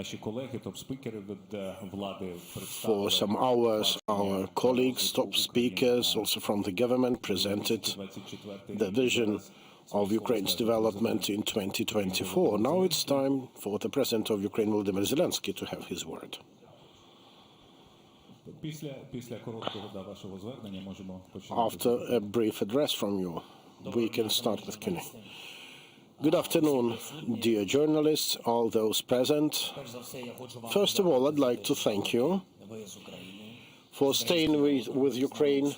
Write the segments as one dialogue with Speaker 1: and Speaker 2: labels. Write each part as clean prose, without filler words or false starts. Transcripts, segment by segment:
Speaker 1: For some hours, our colleagues, top speakers, also from the government, presented the vision of Ukraine's development in 2024. Now it's time for the President of Ukraine, Volodymyr Zelensky, to have his word. After a brief address from you, we can start with Q&A. Good afternoon, dear journalists, all those present. First of all, I'd like to thank you for staying with Ukraine,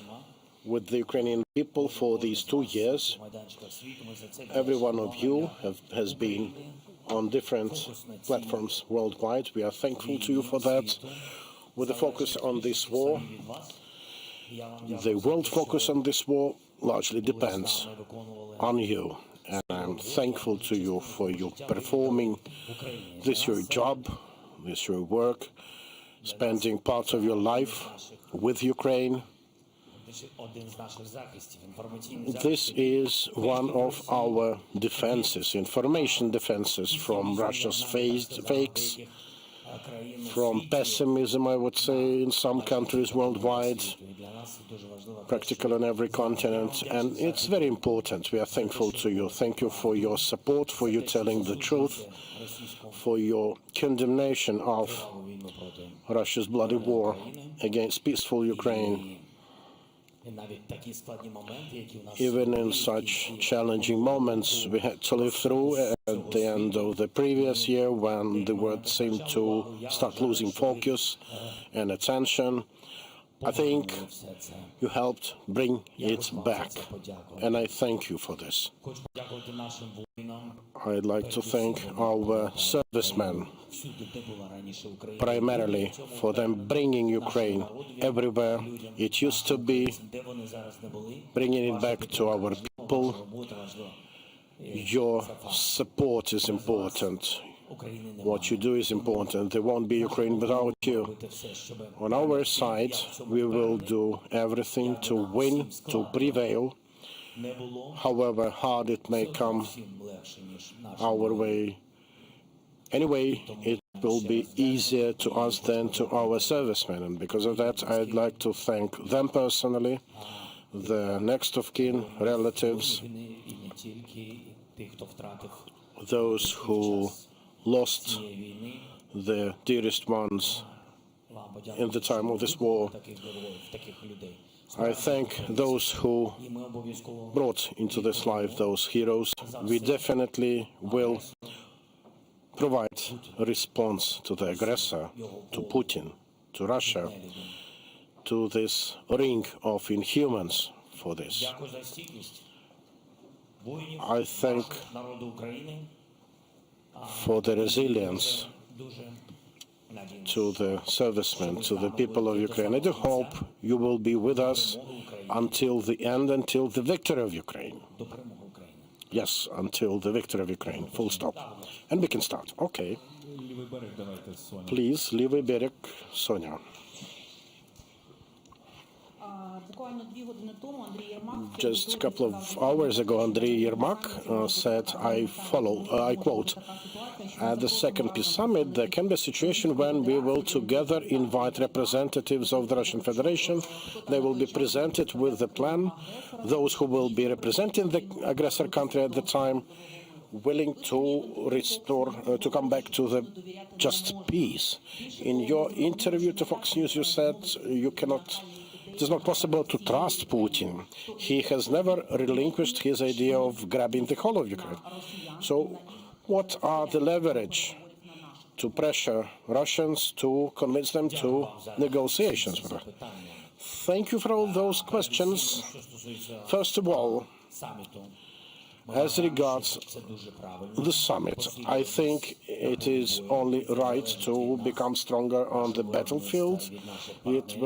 Speaker 1: with the Ukrainian people for these 2 years. Every one of you has been on different platforms worldwide. We are thankful to you for that. With the focus on this war, the world focus on this war largely depends on you. And I'm thankful to you for you performing this your job, this your work, spending part of your life with Ukraine. This is one of our defenses, information defenses from Russia's fakes, from pessimism, I would say, in some countries worldwide, practically on every continent, and it's very important. We are thankful to you. Thank you for your support, for you telling the truth, for your condemnation of Russia's bloody war against peaceful Ukraine. Even in such challenging moments we had to live through at the end of the previous year, when the world seemed to start losing focus and attention, I think you helped bring it back, and I thank you for this. I'd like to thank our servicemen, primarily for them bringing Ukraine everywhere it used to be, bringing it back to our people. Your support is important. What you do is important. There won't be Ukraine without you. On our side, we will do everything to win, to prevail, however hard it may come our way. Anyway, it will be easier to us than to our servicemen, and because of that, I'd like to thank them personally, the next of kin, relatives, those who lost their dearest ones in the time of this war. I thank those who brought into this life those heroes. We definitely will provide a response to the aggressor, to Putin, to Russia, to this ring of inhumans for this. I thank for the resilience to the servicemen, to the people of Ukraine. I do hope you will be with us until the end, until the victory of Ukraine. Yes, until the victory of Ukraine, full stop. And we can start. Okay. Please, Levy Bereg, Sonia. Just a couple of hours ago, Andriy Yermak said, I quote, at the second peace summit, there can be a situation when we will together invite representatives of the Russian Federation. They will be presented with a plan. Those who will be representing the aggressor country at the time, willing to restore, to come back to the just peace. In your interview to Fox News, you said it is not possible to trust Putin. He has never relinquished his idea of grabbing the whole of Ukraine. So what are the leverage to pressure Russians, to convince them to negotiations? Thank you for all those questions. First of all, as regards the summit, I think it is only right to become stronger on the battlefield. It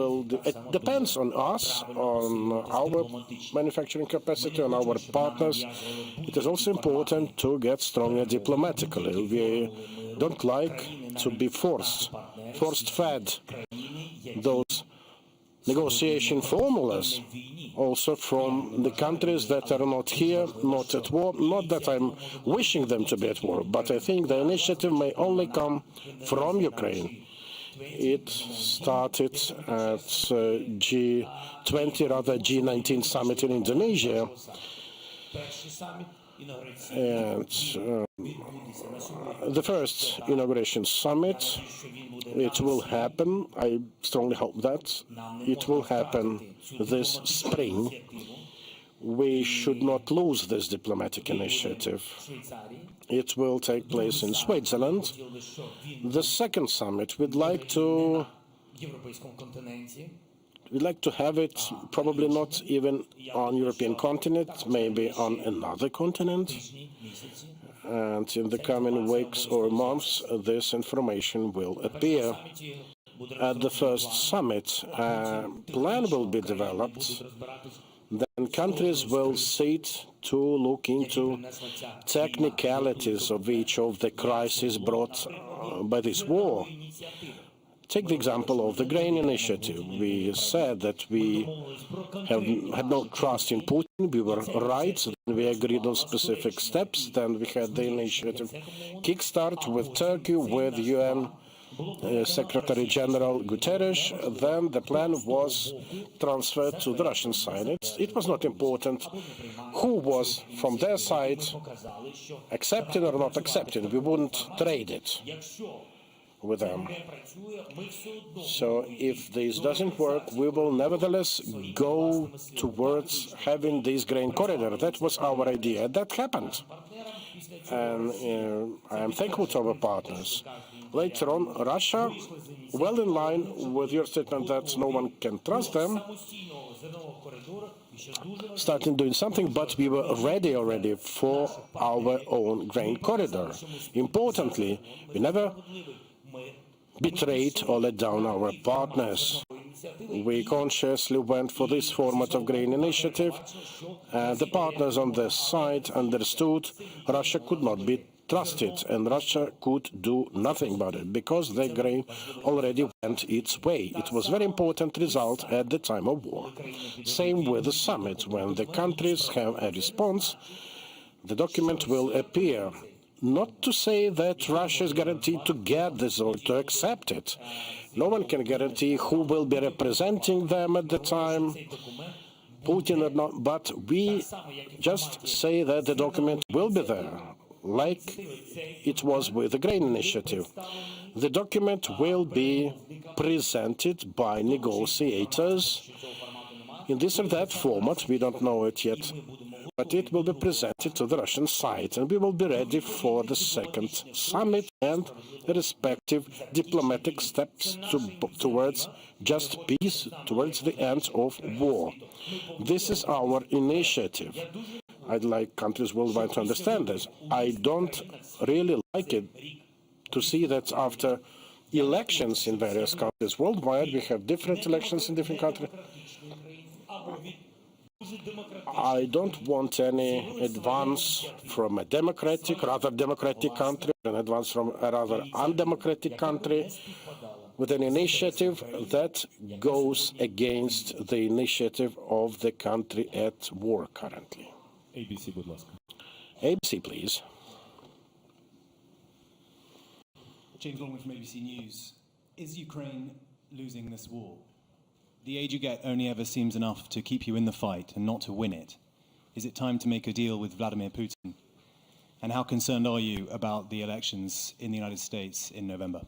Speaker 1: depends on us, on our manufacturing capacity, on our partners. It is also important to get stronger diplomatically. We don't like to be force-fed those negotiation formulas also from the countries that are not here, not at war. Not that I'm wishing them to be at war, but I think the initiative may only come from Ukraine. It started at G20, rather G19 summit in Indonesia. And the first inauguration summit, it will happen. I strongly hope that it will happen this spring. We should not lose this diplomatic initiative. It will take place in Switzerland. The second summit, we'd like to have it probably not even on European continent, maybe on another continent. And in the coming weeks or months, this information will appear. At the first summit, a plan will be developed. Then countries will sit to look into technicalities of each of the crises brought by this war. Take the example of the grain initiative. We said that we had no trust in Putin. We were right. Then we agreed on specific steps. Then we had the initiative kickstart with Turkey, with UN Secretary General Guterres. Then the plan was transferred to the Russian side. It was not important who was from their side accepting or not accepting. We wouldn't trade it with them. So if this doesn't work, we will nevertheless go towards having this grain corridor. That was our idea. That happened. And I am thankful to our partners. Later on, Russia, well in line with your statement that no one can trust them, started doing something, but we were ready already for our own grain corridor. Importantly, we never betrayed or let down our partners. We consciously went for this format of grain initiative. The partners on this side understood Russia could not be trusted, and Russia could do nothing about it because the grain already went its way. It was a very important result at the time of war. Same with the summit. When the countries have a response, the document will appear. Not to say that Russia is guaranteed to get this or to accept it. No one can guarantee who will be representing them at the time, Putin or not, but we just say that the document will be there, like it was with the grain initiative. The document will be presented by negotiators in this or that format. We don't know it yet, but it will be presented to the Russian side, and we will be ready for the second summit and the respective diplomatic steps towards just peace, towards the end of war. This is our initiative. I'd like countries worldwide to understand this. I don't really like it to see that after elections in various countries worldwide, we have different elections in different countries. I don't want any advance from a rather democratic country, an advance from a rather undemocratic country with an initiative that goes against the initiative of the country at war currently.
Speaker 2: ABC, будь ласка.
Speaker 1: ABC, please.
Speaker 2: James Longman from ABC News. Is Ukraine losing this war? The aid you get only ever seems enough to keep you in the fight and not to win it. Is it time to make a deal with Vladimir Putin? And how concerned are you about the elections in the United States in November?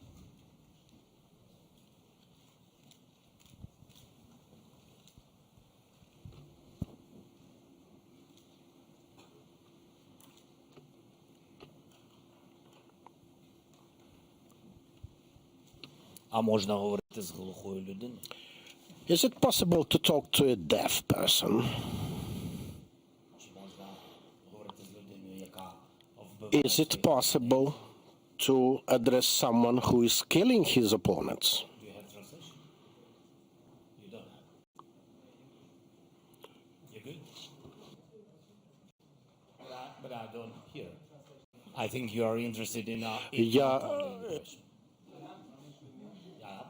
Speaker 1: Is it possible to talk to a deaf person? Is it possible to address someone who is killing his opponents?
Speaker 3: Do you have translation? You don't. You good? But I don't hear. I think you are interested in
Speaker 1: Yeah.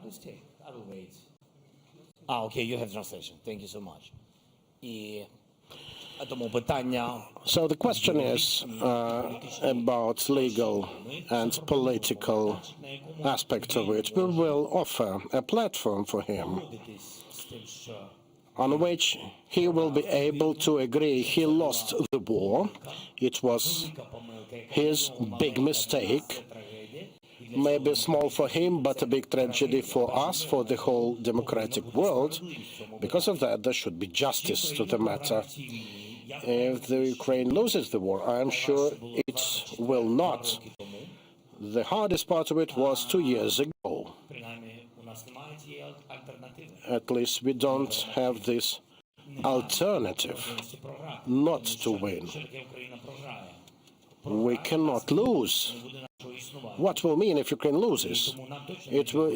Speaker 3: Please take. I will wait. Okay, you have translation. Thank you so much. Тому питання
Speaker 1: So the question is about legal and political aspects of it. We will offer a platform for him
Speaker 3: з тим, що
Speaker 1: on which he will be able to agree he lost the war. It was his big mistake, maybe small for him, but a big tragedy for us, for the whole democratic world. Because of that, there should be justice to the matter. If the Ukraine loses the war, I am sure it will not. The hardest part of it was 2 years ago. At least we don't have this alternative not to win. We cannot lose. What will mean if Ukraine loses?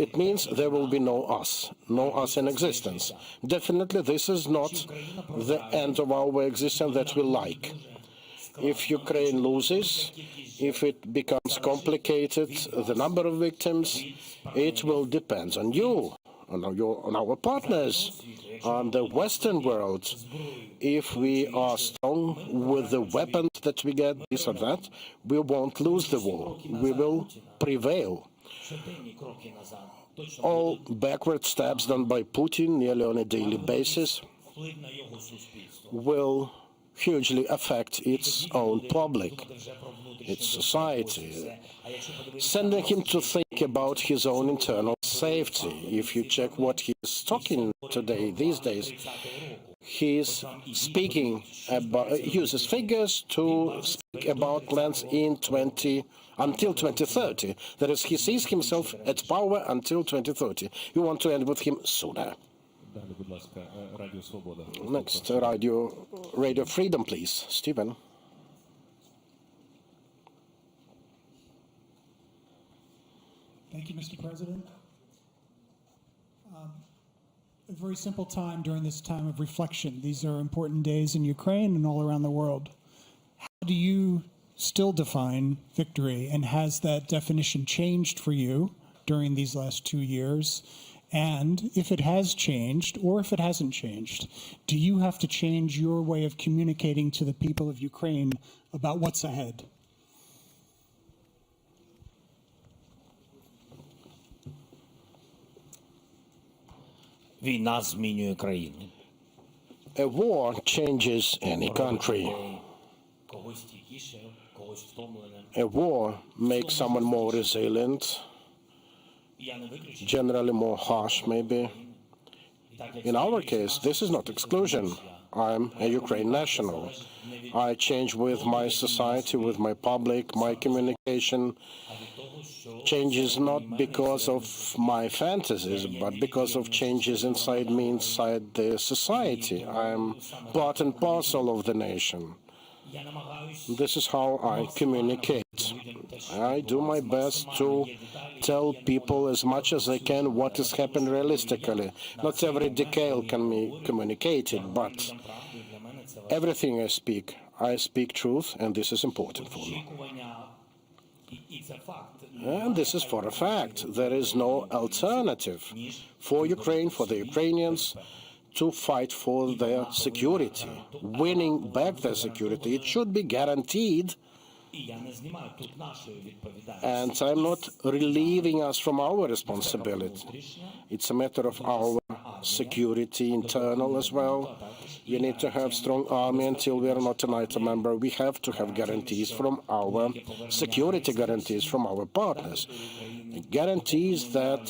Speaker 1: It means there will be no us in existence. Definitely this is not the end of our existence that we like. If Ukraine loses, if it becomes complicated, the number of victims, it will depend on you, on our partners, on the Western world. If we are strong with the weapons that we get, this or that, we won't lose the war. We will prevail. All backward steps done by Putin nearly on a daily basis will hugely affect its own public, its society, sending him to think about his own internal safety. If you check what he's talking today, these days, he's speaking about, uses figures to speak about plans until 2030. That is, he sees himself at power until 2030. You want to end with him sooner. Next, Radio Freedom, please. Stephen.
Speaker 4: Thank you, Mr. President. A very simple time during this time of reflection. These are important days in Ukraine and all around the world. How do you still define victory, and has that definition changed for you during these last 2 years? And if it has changed, or if it hasn't changed, do you have to change your way of communicating to the people of Ukraine about what's ahead?
Speaker 3: війна змінює країну.
Speaker 1: A war changes any country.
Speaker 3: Когось стійкіше, когось втомлене.
Speaker 1: A war makes someone more resilient,
Speaker 3: Я не виключу.
Speaker 1: generally more harsh, maybe. In our case, this is not exclusion. I'm a Ukraine national. I change with my society, with my public, my communication changes not because of my fantasies, but because of changes inside me, inside the society. I'm part and parcel of the nation. This is how I communicate. I do my best to tell people as much as I can what has happened realistically. Not every detail can be communicated, but everything I speak truth, and this is important for me. And this is for a fact. There is no alternative for Ukraine, for the Ukrainians, to fight for their security, winning back their security. It should be guaranteed. And I'm not relieving us from our responsibility. It's a matter of our security, internal as well. We need to have strong army until we are not a NATO member. We have to have guarantees from our security guarantees from our partners. Guarantees that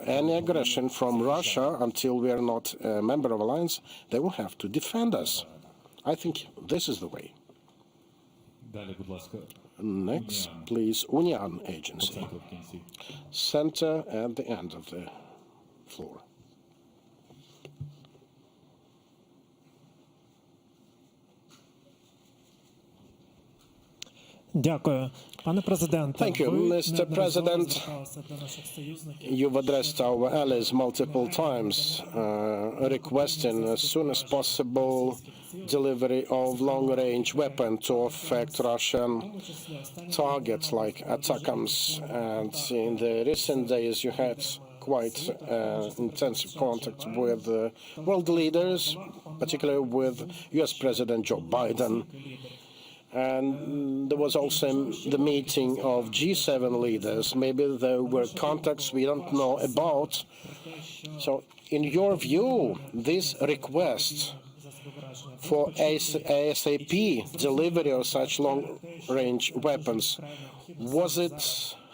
Speaker 1: any aggression from Russia until we are not a member of alliance, they will have to defend us. I think this is the way. Next, please, Union Agency. Center at the end of the floor.
Speaker 5: Дякую. Пане президенте,
Speaker 1: Thank you, Mr. President. You've addressed our allies multiple times, requesting as soon as possible delivery of long-range weapon to affect Russian targets like ATACMS. And in the recent days, you had quite intensive contact with world leaders, particularly with US President Joe Biden. And there was also the meeting of G7 leaders. Maybe there were contacts we don't know about. So, in your view, this request for ASAP delivery of such long-range weapons, was it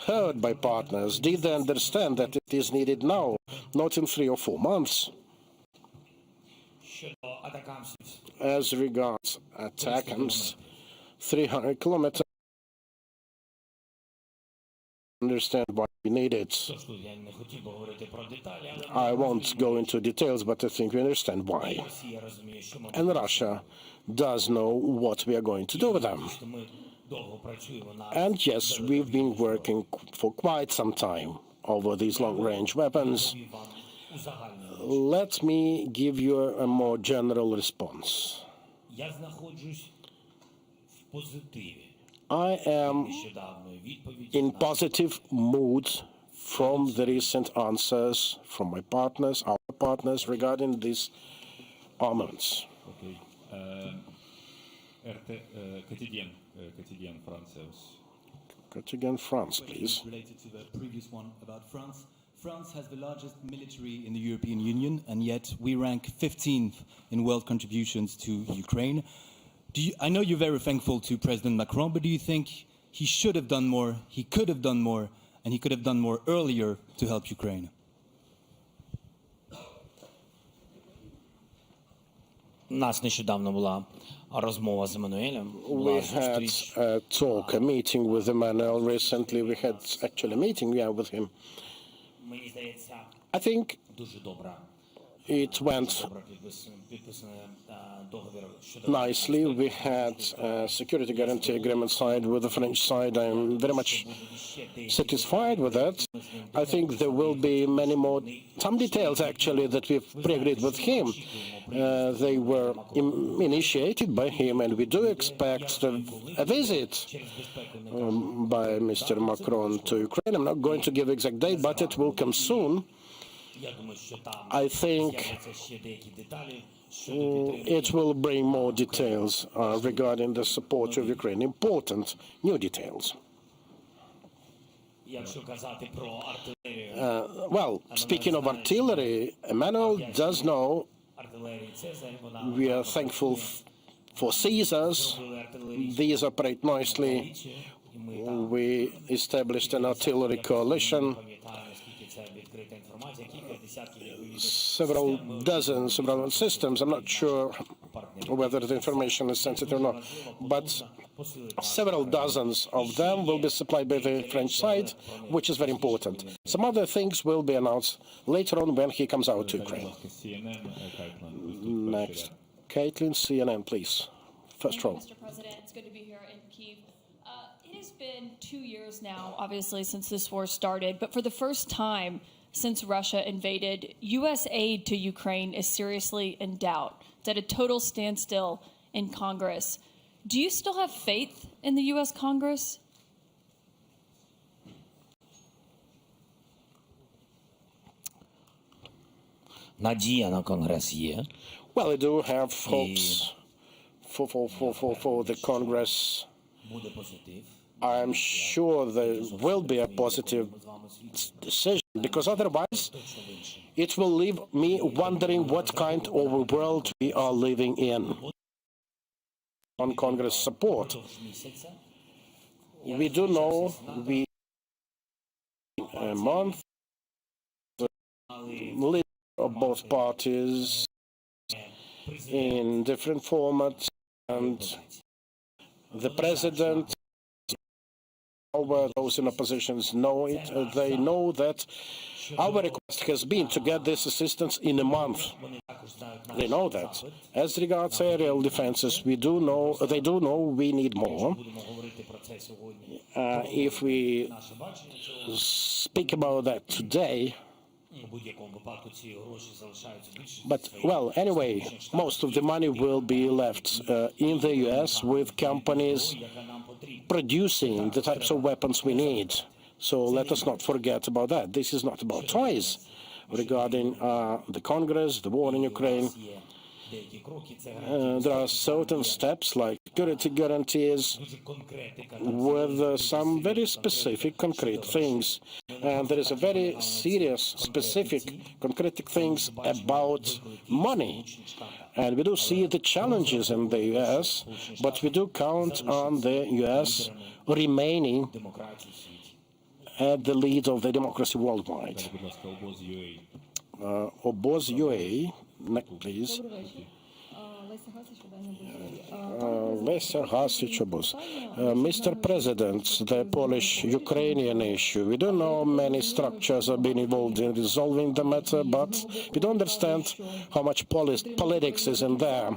Speaker 1: heard by partners? Did they understand that it is needed now, not in 3 or 4 months? As regards ATACMS, 300 kilometers, understand why we need it. I won't go into details, but I think we understand why. And Russia does know what we are going to do with them. And yes, we've been working for quite some time over these long-range weapons. Let me give you a more general response. I am in positive mood from the recent answers from my partners, our partners, regarding these armaments. Quotidien France, please.
Speaker 2: Related to the previous one about France. France has the largest military in the European Union, and yet we rank 15th in world contributions to Ukraine. I know you're very thankful to President Macron, but do you think he should have done more, he could have done more, and he could have done more earlier to help Ukraine?
Speaker 3: Нас нещодавно була розмова з Еммануелем.
Speaker 1: We had a talk, a meeting with Emmanuel recently. We had actually a meeting with him.
Speaker 3: Мені здається,
Speaker 1: I think
Speaker 3: дуже добре.
Speaker 1: it went nicely. We had a security guarantee agreement signed with the French side. I'm very much satisfied with that. I think there will be many more, some details actually that we've pre-agreed with him. They were initiated by him, and we do expect a visit by Mr. Macron to Ukraine. I'm not going to give exact date, but it will come soon. I think it will bring more details regarding the support of Ukraine, important new details. Well, speaking of artillery, Emmanuel does know we are thankful for Caesars. These operate nicely. We established an artillery coalition. Several dozens of systems. I'm not sure whether the information is sensitive or not, but several dozens of them will be supplied by the French side, which is very important. Some other things will be announced later on when he comes out to Ukraine. Next, Caitlin, CNN, please. First row.
Speaker 6: Mr. President, it's good to be here in Kyiv. It has been 2 years now, obviously, since this war started, but for the first time since Russia invaded, U.S. aid to Ukraine is seriously in doubt. It's at a total standstill in Congress. Do you still have faith in the U.S. Congress?
Speaker 3: Надія на Конгрес є.
Speaker 1: Well, I do have hopes for the Congress.
Speaker 3: Буде позитив.
Speaker 1: I'm sure there will be a positive decision, because otherwise it will leave me wondering what kind of a world we are living in. On Congress support, we do know we a month leaders of both parties in different formats, and the president, those in opposition know it. They know that our request has been to get this assistance in a month. They know that. As regards aerial defenses, they do know we need more. If we speak about that today, but, well, anyway, most of the money will be left in the U.S. with companies producing the types of weapons we need. So let us not forget about that. This is not about toys regarding the Congress, the war in Ukraine. There are certain steps like security guarantees with some very specific concrete things. And there is a very serious, specific, concrete things about money. And we do see the challenges in the US, but we do count on the US remaining at the lead of the democracy worldwide. Oboz UA, next please. Mr. President, the Polish-Ukrainian issue. We don't know many structures have been involved in resolving the matter, but we don't understand how much politics is in there.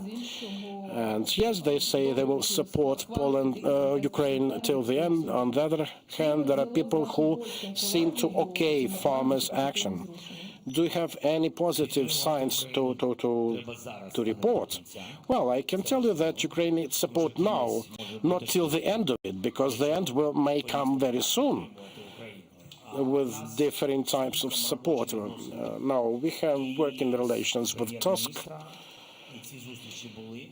Speaker 1: And yes, they say they will support Ukraine till the end. On the other hand, there are people who seem to okay farmers' action. Do you have any positive signs to report? Well, I can tell you that Ukraine needs support now, not till the end of it, because the end may come very soon with different types of support. Now, we have working relations with Tusk.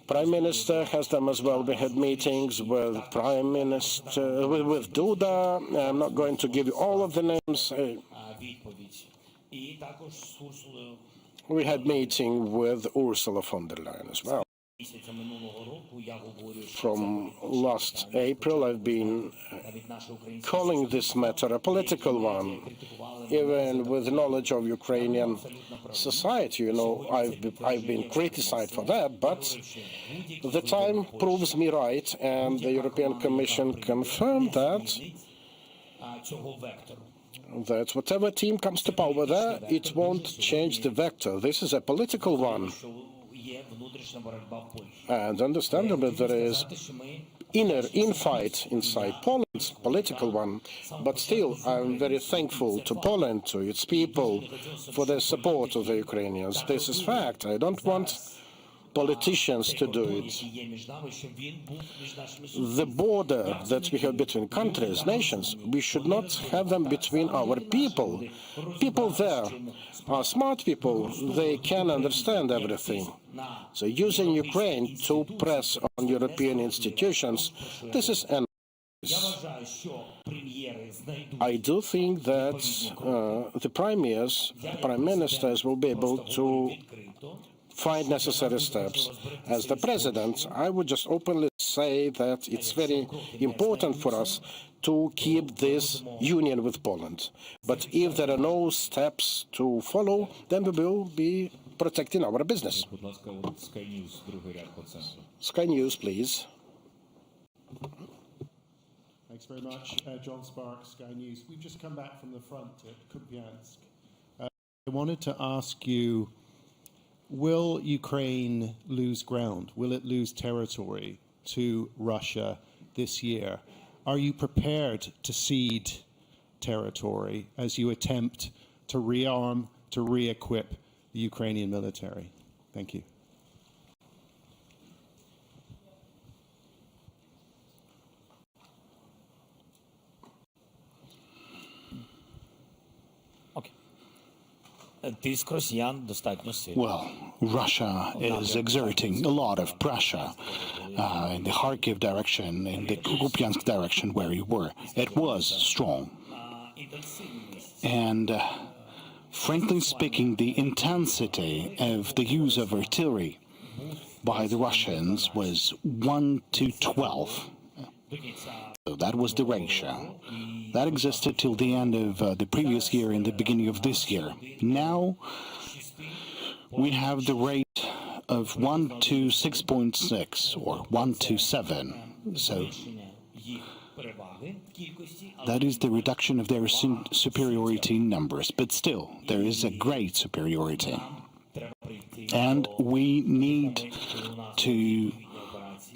Speaker 1: Prime Minister has them as well. We had meetings with Prime Minister, with Duda. I'm not going to give you all of the names. We had meeting with Ursula von der Leyen as well. From last April, I've been calling this matter a political one, even with knowledge of Ukrainian society. You know, I've been criticized for that, but the time proves me right, and the European Commission confirmed that whatever team comes to power there, it won't change the vector. This is a political one. And understandably, there is inner infight inside Poland, political one. But still, I'm very thankful to Poland, to its people, for their support of the Ukrainians. This is fact. I don't want politicians to do it. The border that we have between countries, nations, we should not have them between our people. People there are smart people. They can understand everything. So using Ukraine to press on European institutions, this is an I do think that the prime ministers will be able to find necessary steps. As the president, I would just openly say that it's very important for us to keep this union with Poland. But if there are no steps to follow, then we will be protecting our business. Sky News, please.
Speaker 7: Thanks very much. John Spark, Sky News. We've just come back from the front at Kupiansk. I wanted to ask you, will Ukraine lose ground? Will it lose territory to Russia this year? Are you prepared to cede territory as you attempt to rearm, to re-equip the Ukrainian military? Thank you.
Speaker 8: Well, Russia is exerting a lot of pressure in the Kharkiv direction, in the Kupiansk direction where you were. It was strong. And frankly speaking, the intensity of the use of artillery by the Russians was 1 to 12. So that was the ratio. That existed till the end of the previous year and the beginning of this year. Now we have the rate of 1 to 6.6 or 1 to 7. So that is the reduction of their superiority in numbers. But still, there is a great superiority. And we need to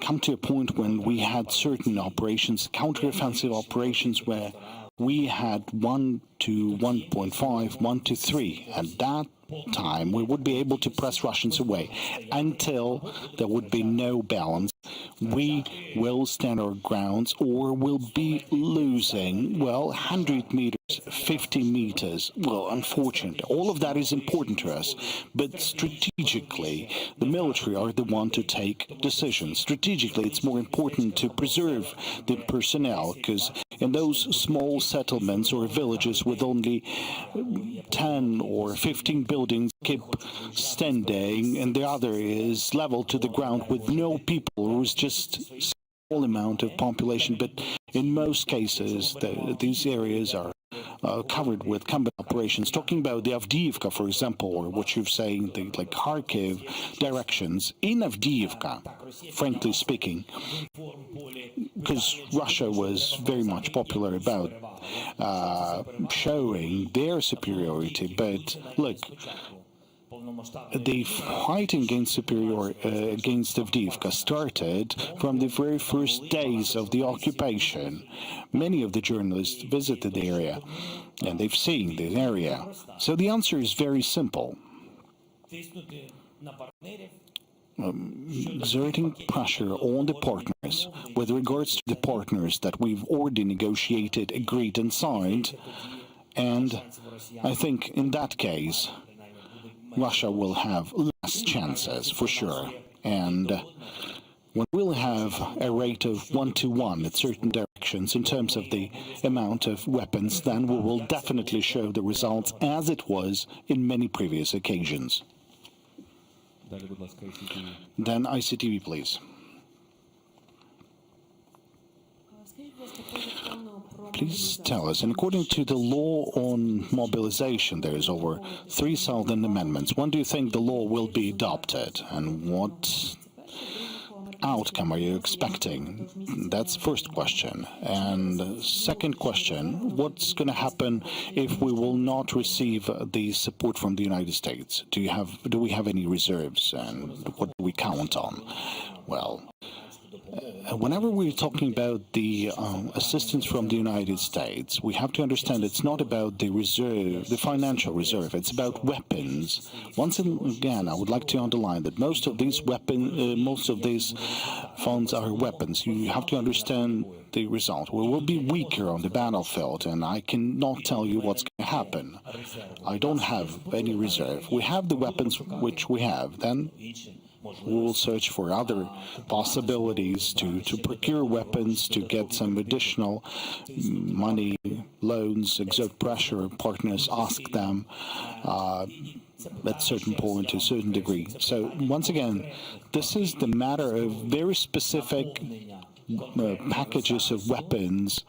Speaker 8: come to a point when we had certain operations, counteroffensive operations, where we had 1 to 1.5, 1 to 3. At that time, we would be able to press Russians away until there would be no balance we will stand our grounds or will be losing, well, 100 meters, 50 meters. Well, unfortunately, all of that is important to us. But strategically, the military are the one to take decisions. Strategically, it's more important to preserve the personnel, because in those small settlements or villages with only 10 or 15 buildings keep standing, and the other is level to the ground with no people, or is just a small amount of population. But in most cases, these areas are covered with combat operations. Talking about the Avdiivka, for example, or what you're saying, the like Kharkiv directions, in Avdiivka, frankly speaking, because Russia was very much popular about showing their superiority, but look, the fighting against against Avdiivka started from the very first days of the occupation. Many of the journalists visited the area, and they've seen the area. So the answer is very simple. Exerting pressure on the partners with regards to the partners that we've already negotiated, agreed, and signed. And I think in that case, Russia will have less chances, for sure. And when we'll have a rate of 1-to-1 at certain directions in terms of the amount of weapons, then we will definitely show the results as it was in many previous occasions. Then ICTV, please. Please tell us, and according to the law on mobilization, there is over 3,000 amendments. When do you think the law will be adopted, and what outcome are you expecting? That's first question. And second question, what's going to happen if we will not receive the support from the United States? Do we have any reserves, and what do we count on? Well, whenever we're talking about the assistance from the United States, we have to understand it's not about the reserve, the financial reserve. It's about weapons. Once again, I would like to underline that most of these funds are weapons. You have to understand the result. We will be weaker on the battlefield, and I cannot tell you what's going to happen. I don't have any reserve. We have the weapons which we have. Then we will search for other possibilities to procure weapons, to get some additional money, loans, exert pressure, partners ask them at a certain point, to a certain degree. So once again, this is the matter of very specific packages of weapons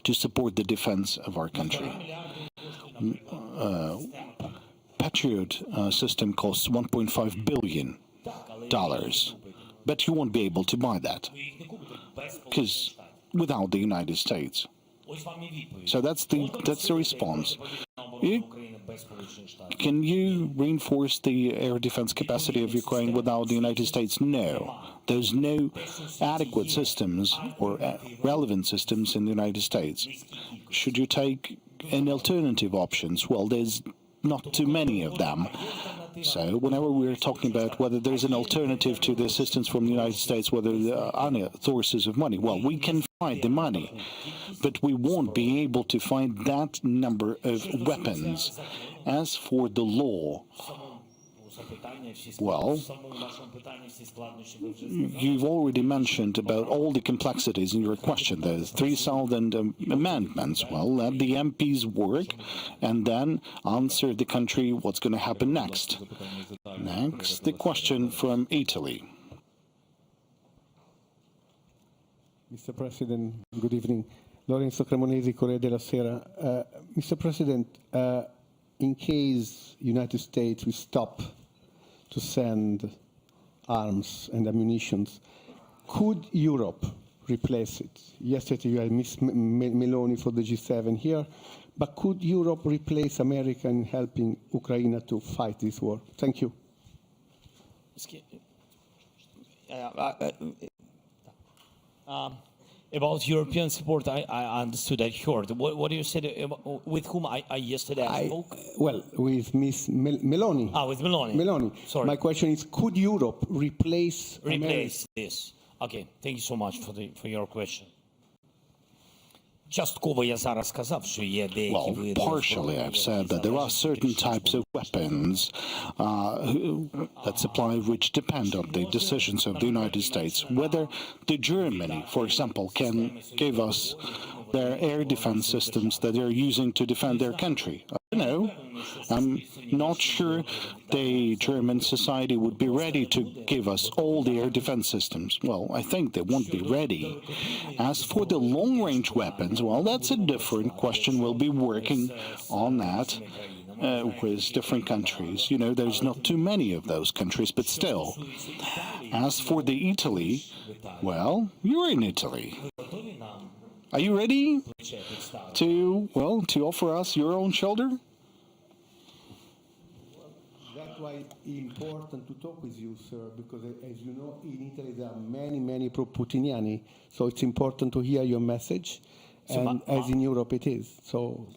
Speaker 8: to support the defense of our country. Patriot system costs $1.5 billion, but you won't be able to buy that, because without the United States. So that's the response. Can you reinforce the air defense capacity of Ukraine without the United States? No. There's no adequate systems or relevant systems in the United States. Should you take an alternative options? Well, there's not too many of them. So whenever we're talking about whether there's an alternative to the assistance from the United States, whether there are other sources of money, well, we can find the money, but we won't be able to find that number of weapons. As for the law, well, you've already mentioned about all the complexities in your question. There's 3,000 amendments. Well, let the MPs work and then answer the country what's going to happen next. Next, the question from Italy.
Speaker 9: Mr. President, good evening. Lorenzo Cremonesi, Corriere della Sera. Mr. President, in case United States will stop to send arms and ammunition, could Europe replace it? Yesterday you had Ms. Meloni for the G7 here, but could Europe replace America in helping Ukraine to fight this war? Thank you.
Speaker 3: About European support, I understood, I heard. What you said, with whom I yesterday spoke?
Speaker 9: Well, with Miss Meloni.
Speaker 3: Ah, with Meloni.
Speaker 9: Meloni.
Speaker 3: Sorry.
Speaker 9: My question is, could Europe replace
Speaker 3: Replace this. Okay, thank you so much for your question. Частково я зараз сказав, що є деякі
Speaker 8: Well,
Speaker 3: види
Speaker 8: partially I've said that there are certain types of weapons that supply which depend on the decisions of the United States. Whether the Germany, for example, can give us their air defense systems that they're using to defend their country. I don't know. I'm not sure the German society would be ready to give us all the air defense systems. Well, I think they won't be ready. As for the long-range weapons, well, that's a different question. We'll be working on that with different countries. You know, there's not too many of those countries, but still. As for the Italy, well, you're in Italy. Are you ready to offer us your own shoulder?
Speaker 9: That's why it's important to talk with you, sir, because as you know, in Italy there are many pro-Putiniani, so it's important to hear your message, and as in Europe it is. So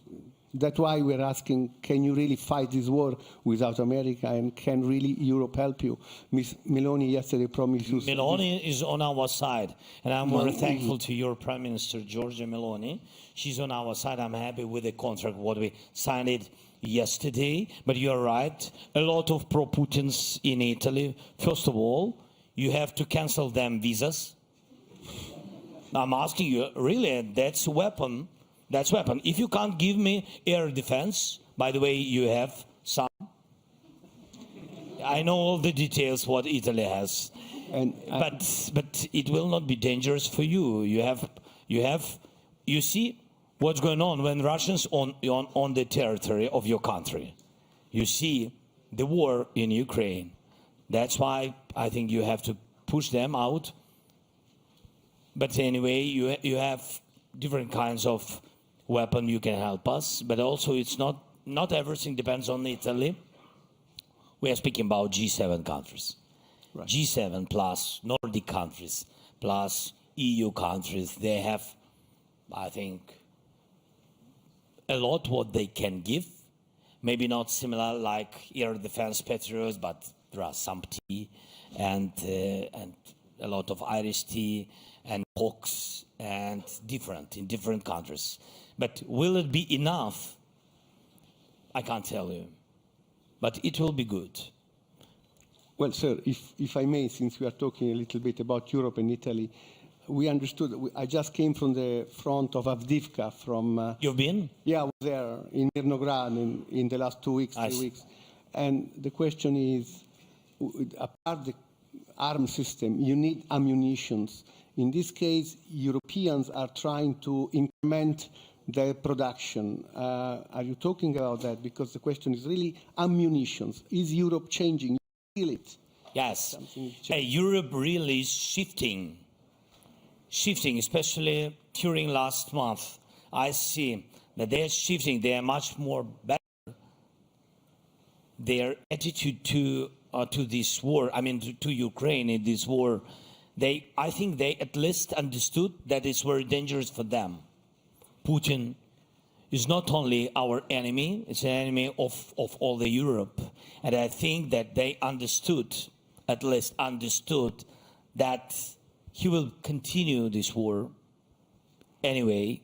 Speaker 9: that's why we're asking, can you really fight this war without America, and can really Europe help you? Ms. Meloni yesterday promised you...
Speaker 3: Meloni is on our side, and I'm very thankful to your Prime Minister, Giorgia Meloni. She's on our side. I'm happy with the contract, what we signed it yesterday. But you're right, a lot of pro-Putins in Italy. First of all, you have to cancel them visas. I'm asking you, really, that's a weapon. That's weapon. If you can't give me air defense, by the way, you have some. I know all the details what Italy has, but it will not be dangerous for you. You see what's going on when Russians on the territory of your country. You see the war in Ukraine. That's why I think you have to push them out. But anyway, you have different kinds of weapon you can help us, but also it's not everything depends on Italy. We are speaking about G7 countries. Right. G7 plus Nordic countries plus EU countries, they have, I think, a lot what they can give. Maybe not similar like air defense Patriots, but there are some tea and a lot of Irish tea and Hawks and in different countries. But will it be enough? I can't tell you. But it will be good.
Speaker 9: Well, sir, if I may, since we are talking a little bit about Europe and Italy, we understood, I just came from the front of Avdiivka from...
Speaker 3: You've been?
Speaker 9: Yeah, I was there in Mirnograd in the last 2 weeks, 3 weeks. And the question is, apart the arm system, you need ammunitions. In this case, Europeans are trying to increment their production. Are you talking about that? Because the question is really ammunitions. Is Europe changing? You feel it?
Speaker 3: Yes. Europe really is shifting, especially during last month. I see that they're shifting. They are much more better. Their attitude to this war, I mean to Ukraine in this war, I think they at least understood that it's very dangerous for them. Putin is not only our enemy, it's an enemy of all the Europe. And I think that they at least understood that he will continue this war anyway.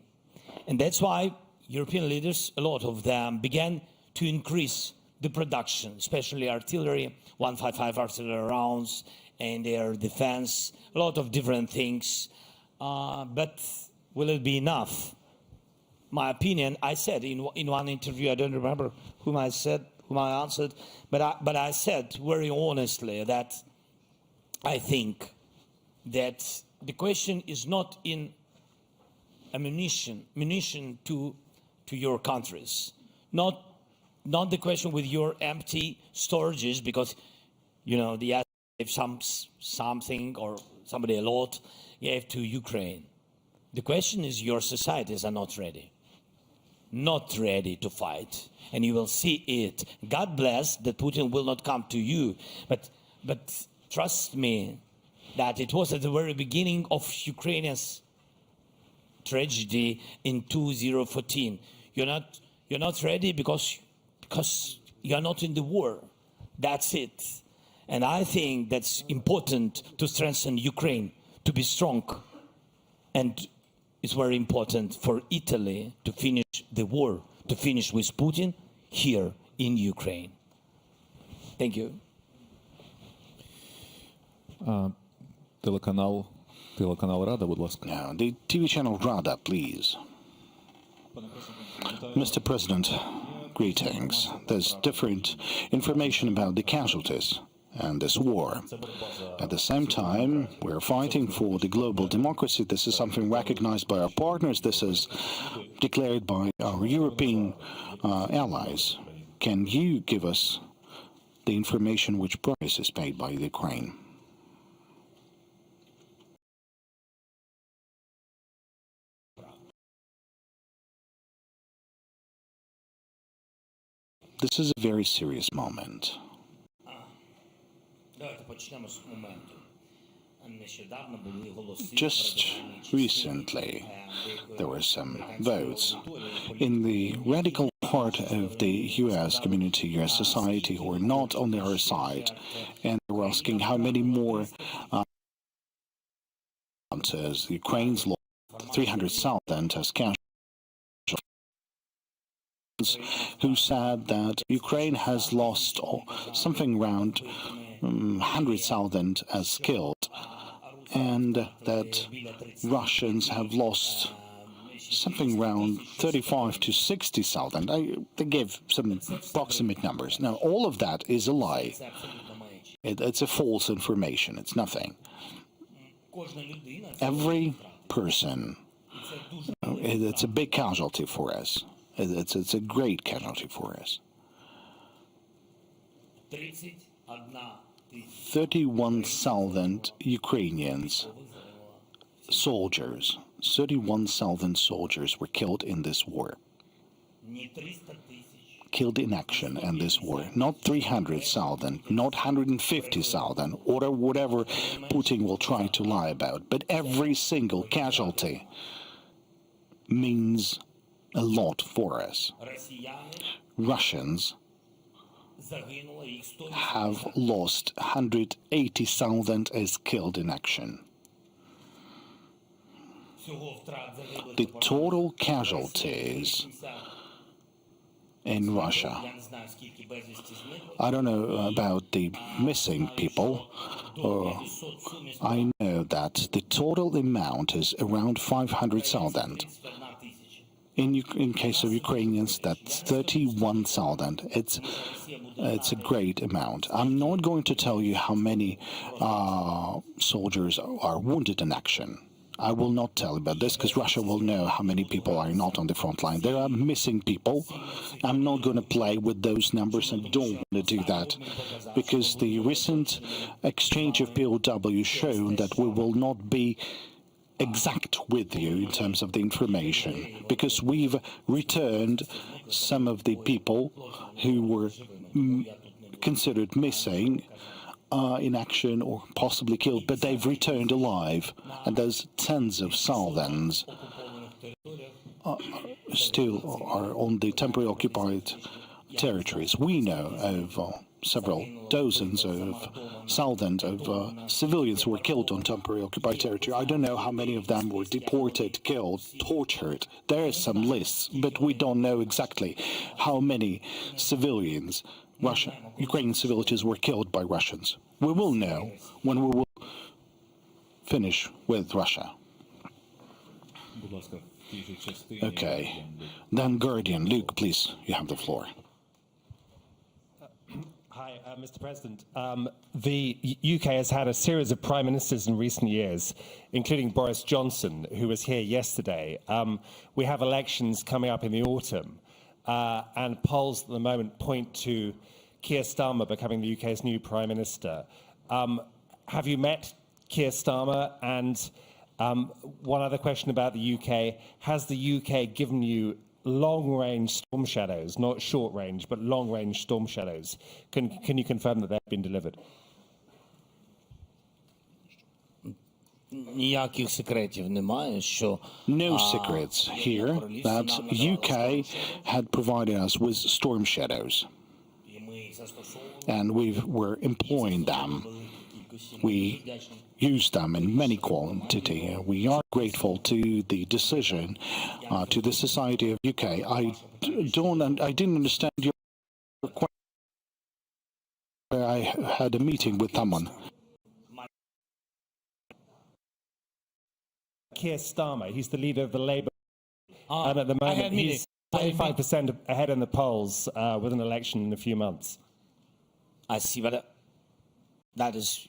Speaker 3: And that's why European leaders, a lot of them, began to increase the production, especially artillery, 155 artillery rounds, and air defense, a lot of different things. But will it be enough? My opinion, I said in one interview, I don't remember whom I answered, but I said very honestly that I think that the question is not in ammunition to your countries, not the question with your empty storages, because you know if something or somebody a lot gave to Ukraine. The question is your societies are not ready to fight, and you will see it. God bless that Putin will not come to you, but trust me that it was at the very beginning of Ukrainians' tragedy in 2014. You're not ready because you're not in the war. That's it. And I think that's important to strengthen Ukraine, to be strong. And it's very important for Italy to finish the war, to finish with Putin here in Ukraine. Thank you.
Speaker 10: Телеканал Рада, будь ласка.
Speaker 8: Now, the TV channel Rada, please. Mr. President, greetings. There's different information about the casualties and this war. At the same time, we're fighting for the global democracy. This is something recognized by our partners. This is declared by our European allies. Can you give us the information which price is paid by Ukraine? This is a very serious moment. Just recently, there were some votes in the radical part of the U.S. community, U.S. society, who are not on our side, and they were asking how many more as Ukraine's lost 300,000 as casualties, who said that Ukraine has lost something around 100,000 as killed, and that Russians have lost something around 35 to 60,000. They gave some approximate numbers. Now, all of that is a lie. It's a false information. It's nothing. Every person, it's a big casualty for us. It's a great casualty for us. 31,000 Ukrainians, soldiers, 31,000 soldiers were killed in this war. Killed in action in this war. Not 300,000, not 150,000, or whatever Putin will try to lie about. But every single casualty means a lot for us. Russians have lost 180,000 as killed in action. The total casualties in Russia, I don't know about the missing people. I know that the total amount is around 500,000. In case of Ukrainians, that's 31,000. It's a great amount. I'm not going to tell you how many soldiers are wounded in action. I will not tell about this because Russia will know how many people are not on the front line. There are missing people. I'm not going to play with those numbers and don't want to do that because the recent exchange of POW shown that we will not be exact with you in terms of the information because we've returned some of the people who were considered missing in action or possibly killed, but they've returned alive, and there's tens of thousands still are on the temporarily occupied territories. We know of several dozens of thousands of civilians who were killed on temporarily occupied territory. I don't know how many of them were deported, killed, tortured. There are some lists, but we don't know exactly how many civilians, Ukrainian civilians, were killed by Russians. We will know when we will finish with Russia. Okay. Then Guardian. Luke, please, you have the floor.
Speaker 11: Hi, Mr. President. The UK has had a series of prime ministers in recent years, including Boris Johnson, who was here yesterday. We have elections coming up in the autumn, and polls at the moment point to Keir Starmer becoming the UK's new prime minister. Have you met Keir Starmer? And one other question about the UK. Has the UK given you long-range storm shadows, not short-range, but long-range storm shadows? Can you confirm that they've been delivered?
Speaker 3: ніяких секретів немає, що
Speaker 8: No secrets here that UK had provided us with storm shadows, and we were employing them. We use them in many quantity. We are grateful to the decision, to the society of UK. I didn't understand your question. I had a meeting with someone.
Speaker 11: Keir Starmer, he's the leader of the Labour, and at the
Speaker 3: I had
Speaker 11: moment
Speaker 3: meeting.
Speaker 11: he's 25% ahead in the polls with an election in a few months.
Speaker 3: I see, but that is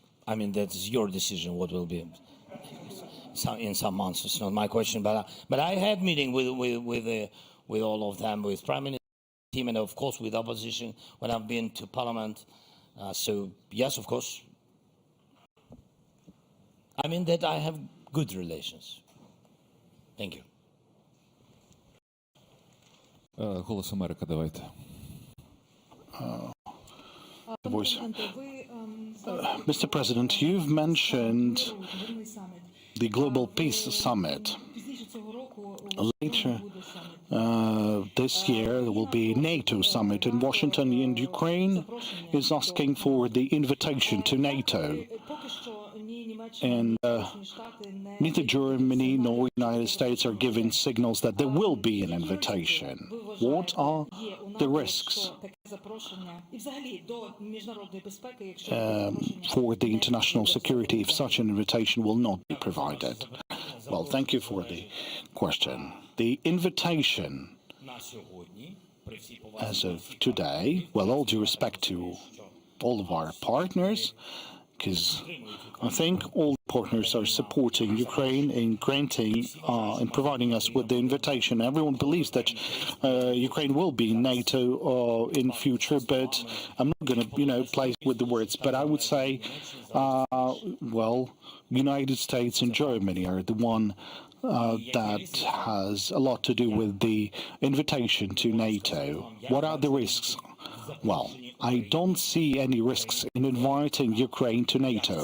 Speaker 3: your decision. What will be in some months? It's not my question. But I had meeting with all of them, with Prime Minister team, and of course with opposition when I've been to Parliament. So yes, of course. I mean that I have good relations. Thank you.
Speaker 10: Голос Америки, давайте.
Speaker 8: Voice. Mr. President, you've mentioned the Global Peace Summit. Later this year, there will be NATO summit in Washington, and Ukraine is asking for the invitation to NATO. And neither Germany nor the United States are giving signals that there will be an invitation. What are the risks for the international security if such an invitation will not be provided? Well, thank you for the question. The invitation, as of today, well, all due respect to all of our partners, because I think all partners are supporting Ukraine in granting and providing us with the invitation. Everyone believes that Ukraine will be in NATO in future, but I'm not going to, play with the words. But I would say, United States and Germany are the one that has a lot to do with the invitation to NATO. What are the risks? Well, I don't see any risks in inviting Ukraine to NATO.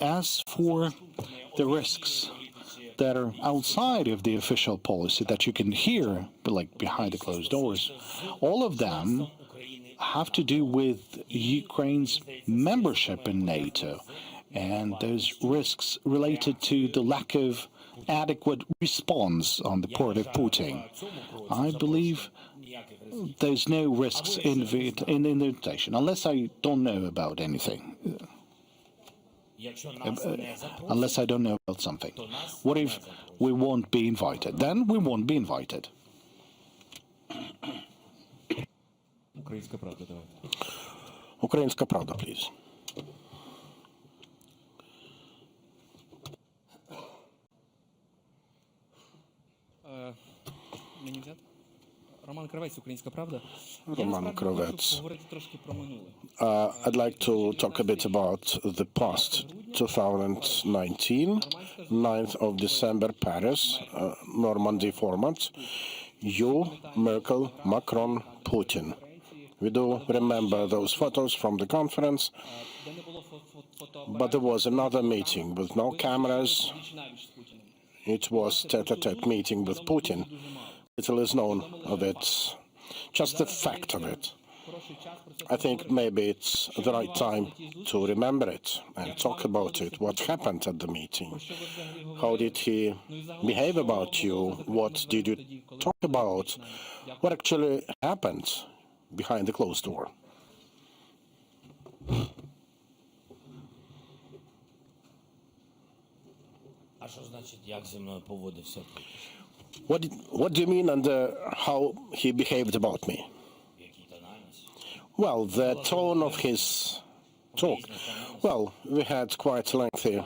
Speaker 8: As for the risks that are outside of the official policy that you can hear, like behind the closed doors, all of them have to do with Ukraine's membership in NATO, and those risks related to the lack of adequate response on the part of Putin. I believe there's no risks in the invitation, unless I don't know about anything. Unless I don't know about something. What if we won't be invited? Then we won't be invited.
Speaker 10: Українська правда, давайте.
Speaker 1: Ukrainska Pravda, please.
Speaker 12: Мені взяти? Роман Кравець, Українська Правда.
Speaker 1: Roman Kravets.
Speaker 12: Говорити трошки про минуле.
Speaker 1: I'd like to talk a bit about the past. 2019, 9th of December, Paris, Normandy format. You, Merkel, Macron, Putin. We do remember those photos from the conference, but there was another meeting with no cameras. It was tete-a-tete meeting with Putin. Little is known of it, just the fact of it. I think maybe it's the right time to remember it and talk about it. What happened at the meeting? How did he behave about you? What did you talk about? What actually happened behind the closed door?
Speaker 3: А що значить, як зі мною поводився?
Speaker 1: What do you mean under how he behaved about me? Well, the tone of his talk. Well, we had quite a lengthy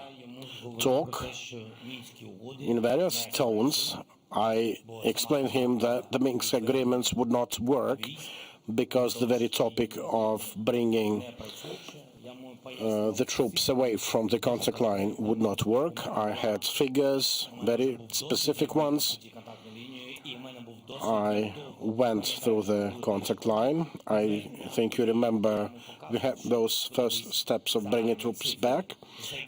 Speaker 1: talk in various tones. I explained him that the Minsk agreements would not work because the very topic of bringing the troops away from the contact line would not work. I had figures, very specific ones. I went through the contact line. I think you remember we had those first steps of bringing troops back.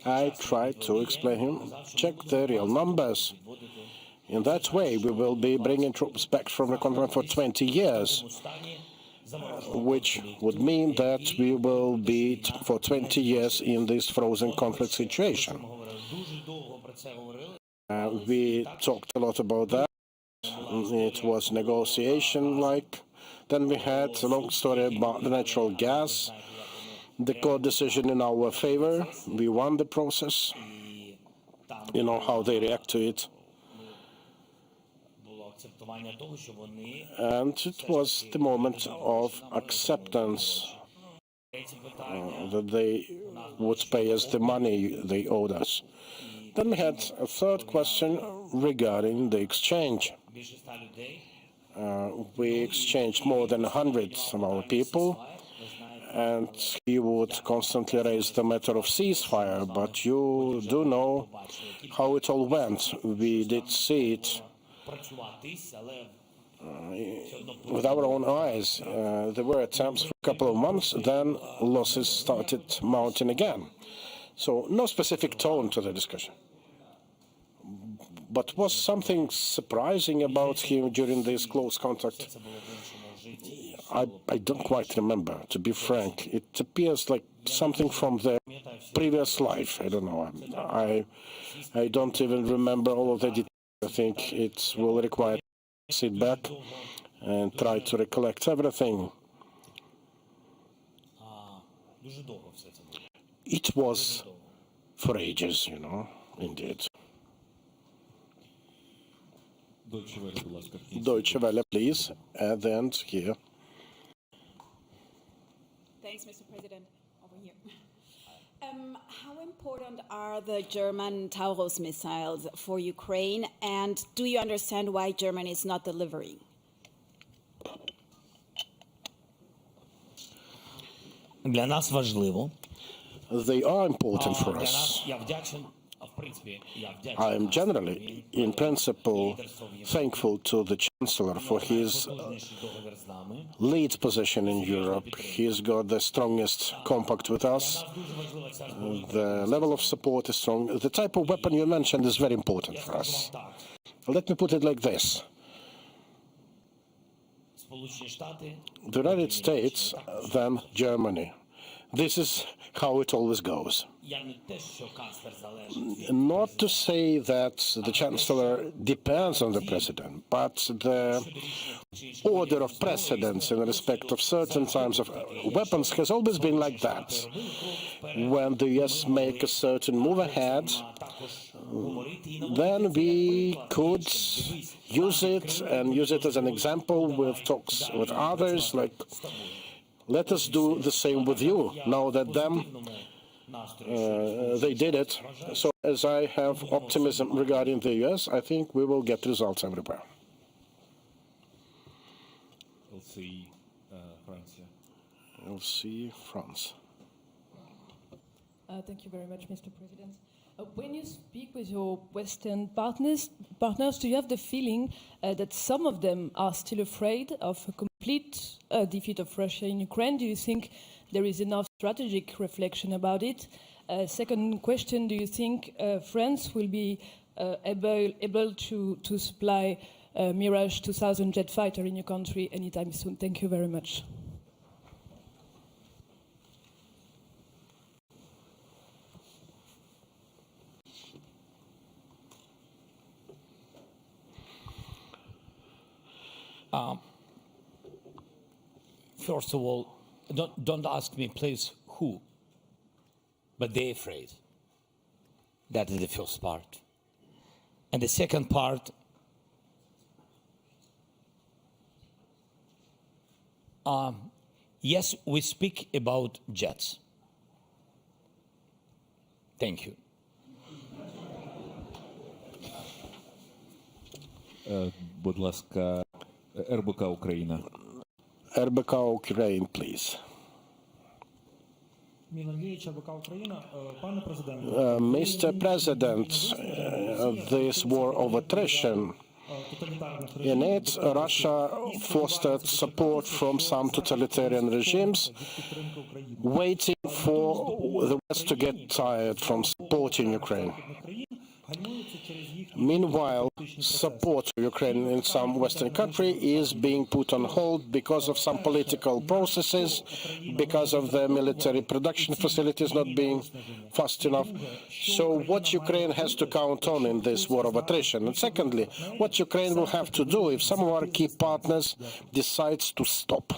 Speaker 1: I tried to explain him, check the real numbers. In that way, we will be bringing troops back from the continent for 20 years, which would mean that we will be for 20 years in this frozen conflict situation. We talked a lot about that. It was negotiation-like. Then we had a long story about the natural gas. The court decision in our favor. We won the process. You know how they react to it. And it was the moment of acceptance that they would pay us the money they owed us. Then we had a third question regarding the exchange. We exchanged more than 100 of our people, and he would constantly raise the matter of ceasefire, but you do know how it all went. We did see it with our own eyes. There were attempts for a couple of months, then losses started mounting again. So no specific tone to the discussion. But was something surprising about him during this close contact? I don't quite remember, to be frank. It appears like something from the previous life. I don't know. I don't even remember all of the details. I think it will require to sit back and try to recollect everything. It was for ages, you know, indeed. Deutsche Welle, please, at the end here.
Speaker 13: Thanks, Mr. President. Over here. How important are the German Taurus missiles for Ukraine, and do you understand why Germany is not delivering?
Speaker 3: Для нас важливо.
Speaker 1: They are important for us. I am generally, in principle, thankful to the Chancellor for his lead position in Europe. He's got the strongest compact with us. The level of support is strong. The type of weapon you mentioned is very important for us. Let me put it like this. The United States, then Germany. This is how it always goes. Not to say that the Chancellor depends on the President, but the order of precedence in respect of certain types of weapons has always been like that. When the US make a certain move ahead, then we could use it and use it as an example with talks with others, like, let us do the same with you. Now that they did it. So as I have optimism regarding the US, I think we will get results everywhere.
Speaker 10: We'll see France.
Speaker 1: We'll see France.
Speaker 14: Thank you very much, Mr. President. When you speak with your Western partners, do you have the feeling that some of them are still afraid of a complete defeat of Russia in Ukraine? Do you think there is enough strategic reflection about it? Second question, do you think France will be able to supply Mirage 2000 jet fighter in your country anytime soon? Thank you very much.
Speaker 3: First of all, don't ask me, please, who, but they're afraid. That is the first part. And the second part, yes, we speak about jets. Thank you.
Speaker 10: Будь ласка, РБК Україна.
Speaker 1: РБК Ukraine, please. Mr. President, this war of attrition In it, Russia fostered support from some totalitarian regimes, waiting for the West to get tired from supporting Ukraine. Meanwhile, support to Ukraine in some Western country is being put on hold because of some political processes, because of the military production facilities not being fast enough. So what Ukraine has to count on in this war of attrition? And secondly, what Ukraine will have to do if some of our key partners decides to stop?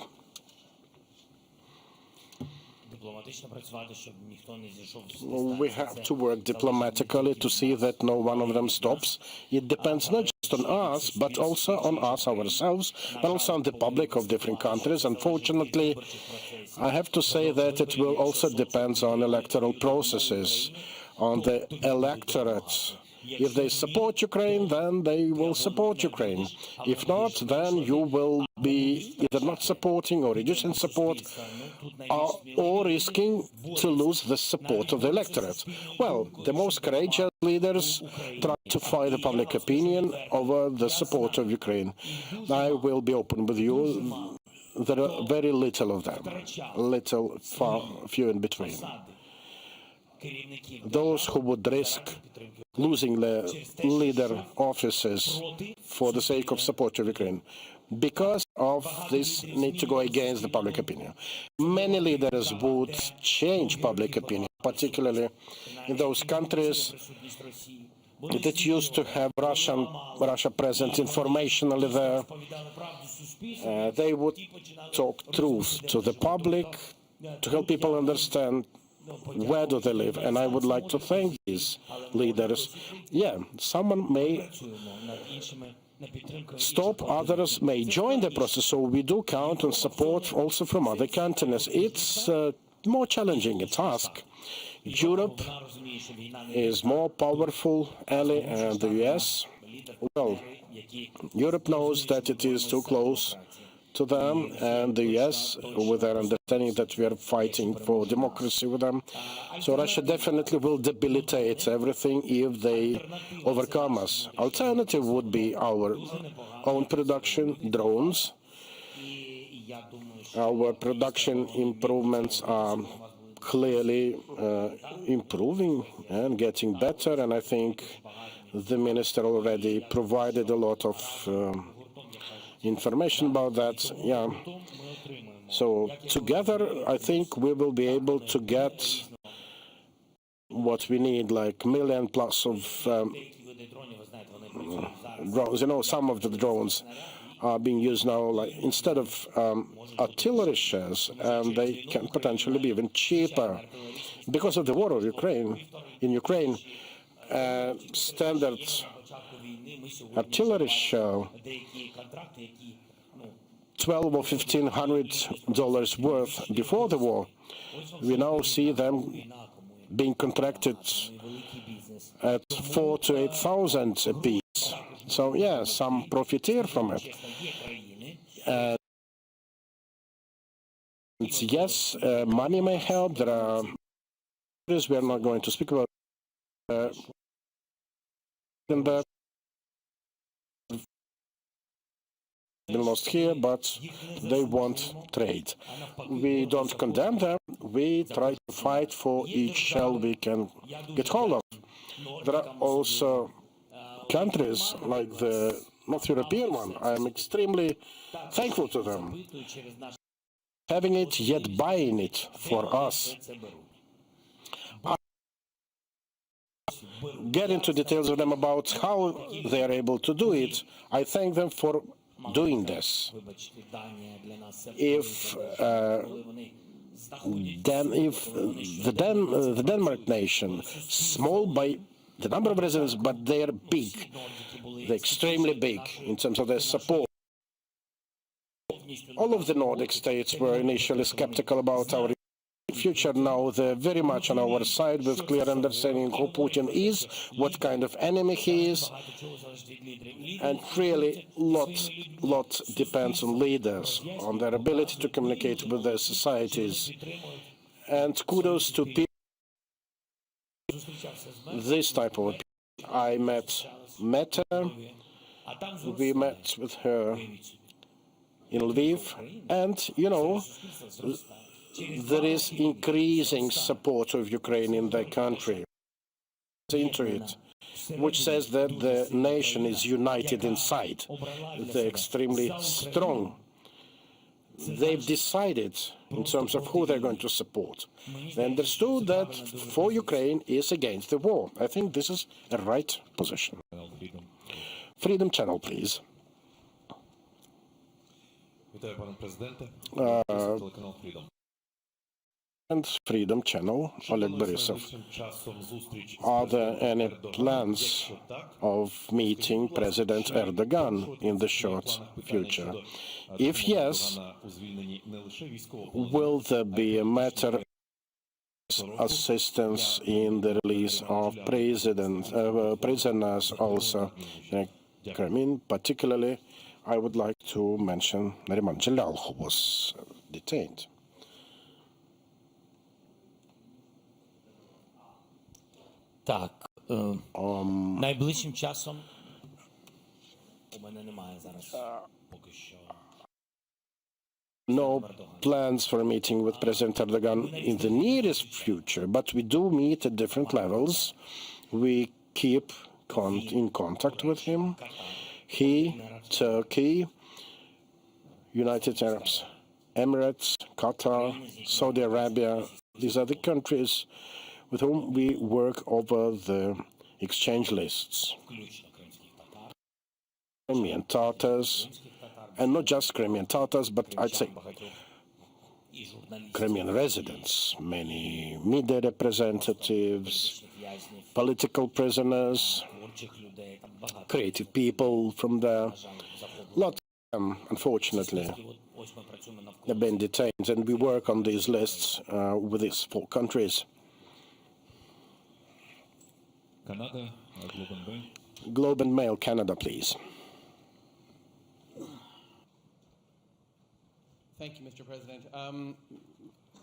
Speaker 1: We have to work diplomatically to see that no one of them stops. It depends not just on us, but also on us ourselves, but also on the public of different countries. Unfortunately, I have to say that it will also depend on electoral processes, on the electorate. If they support Ukraine, then they will support Ukraine. If not, then you will be either not supporting or reducing support, or risking to lose the support of the electorate. Well, the most courageous leaders try to fight the public opinion over the support of Ukraine. I will be open with you. There are very little of them, few in between. Those who would risk losing their leader offices for the sake of support of Ukraine, because of this need to go against the public opinion. Many leaders would change public opinion, particularly in those countries that used to have Russia present informationally there. They would talk truth to the public to help people understand where do they live. And I would like to thank these leaders. Yeah, someone may stop, others may join the process, so we do count on support also from other countries. It's a more challenging task. Europe is more powerful ally than the US. Well, Europe knows that it is too close to them, and the US, with their understanding that we are fighting for democracy with them. So Russia definitely will debilitate everything if they overcome us. Alternative would be our own production, drones. Our production improvements are clearly improving and getting better, and I think the minister already provided a lot of information about that. Yeah. So together, I think we will be able to get what we need, like million plus of drones. You know, some of the drones are being used now, like instead of artillery shells, and they can potentially be even cheaper because of the war of Ukraine. In Ukraine, standard artillery shell, $1,200 or $1,500 worth before the war. We now see them being contracted at $4,000 to $8,000 a piece. So yeah, some profiteer from it. And yes, money may help. There are areas we are not going to speak about. Been lost here, but they want trade. We don't condemn them. We try to fight for each shell we can get hold of. There are also countries like the North European one. I am extremely thankful to them. Having it, yet buying it for us. I get into details with them about how they are able to do it. I thank them for doing this. If the Denmark nation, small by the number of residents, but they are big, they're extremely big in terms of their support. All of the Nordic states were initially skeptical about our future. Now they're very much on our side with clear understanding who Putin is, what kind of enemy he is, and really lot depends on leaders, on their ability to communicate with their societies. And kudos to people, this type of people. I met Meta, We met with her in Lviv, and, you know, there is increasing support of Ukraine in the country, into it, which says that the nation is united inside. They're extremely strong. They've decided in terms of who they're going to support. They understood that for Ukraine is against the war. I think this is a right position. Freedom Channel, please. And Freedom Channel, Oleg Borisov. Are there any plans of meeting President Erdogan in the short future? If yes, will there be a matter of assistance in the release of prisoners also? I mean, particularly, I would like to mention Nariman Jalal, who was detained.
Speaker 3: Так, найближчим часом у мене немає зараз поки що.
Speaker 1: No plans for a meeting with President Erdogan in the nearest future, but we do meet at different levels. We keep in contact with him. He, Turkey, United Arab Emirates, Qatar, Saudi Arabia, these are the countries with whom we work over the exchange lists. Crimean Tatars, and not just Crimean Tatars, but I'd say Crimean residents, many media representatives, political prisoners, creative people from there. Lots of them, unfortunately, have been detained, and we work on these lists with these 4 countries. Globe and Mail Canada, please.
Speaker 15: Thank you, Mr. President.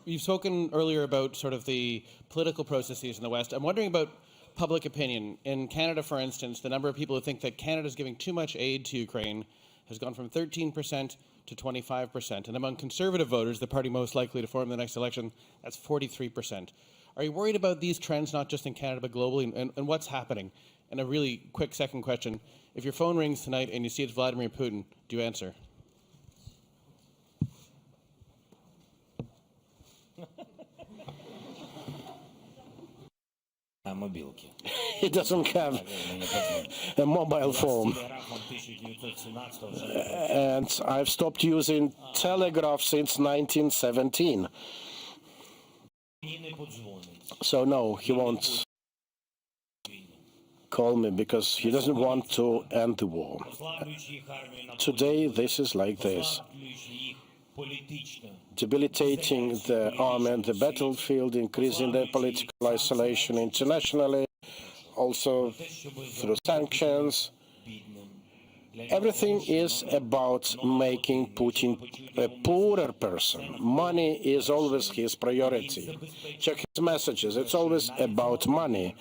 Speaker 15: You've spoken earlier about sort of the political processes in the West. I'm wondering about public opinion. In Canada, for instance, the number of people who think that Canada is giving too much aid to Ukraine has gone from 13% to 25%. And among conservative voters, the party most likely to form the next election, that's 43%. Are you worried about these trends, not just in Canada, but globally, and what's happening? And a really quick second question. If your phone rings tonight and you see it's Vladimir Putin, do you answer?
Speaker 1: He doesn't have a mobile phone. And I've stopped using TechGraph since 1917. So no, he won't call me because he doesn't want to end the war. Today, this is like this. Debilitating the army and the battlefield, increasing their political isolation internationally, also through sanctions. Everything is about making Putin a poorer person. Money is always his priority. Check his messages, it's always about money.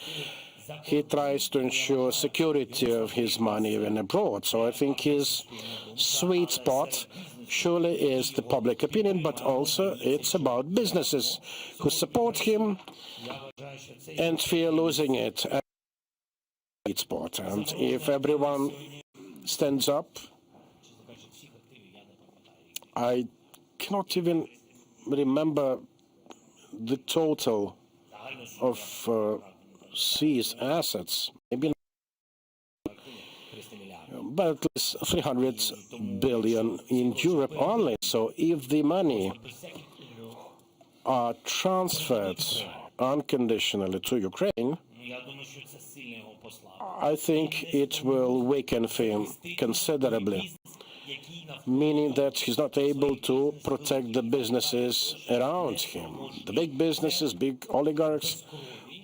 Speaker 1: He tries to ensure security of his money even abroad. So I think his sweet spot surely is the public opinion, but also it's about businesses who support him and fear losing it. Sweet spot. And if everyone stands up, I cannot even remember the total of seized assets, maybe, but at least 300 billion in Europe only. So if the money are transferred unconditionally to Ukraine, I think it will weaken him considerably, meaning that he's not able to protect the businesses around him. The big businesses, big oligarchs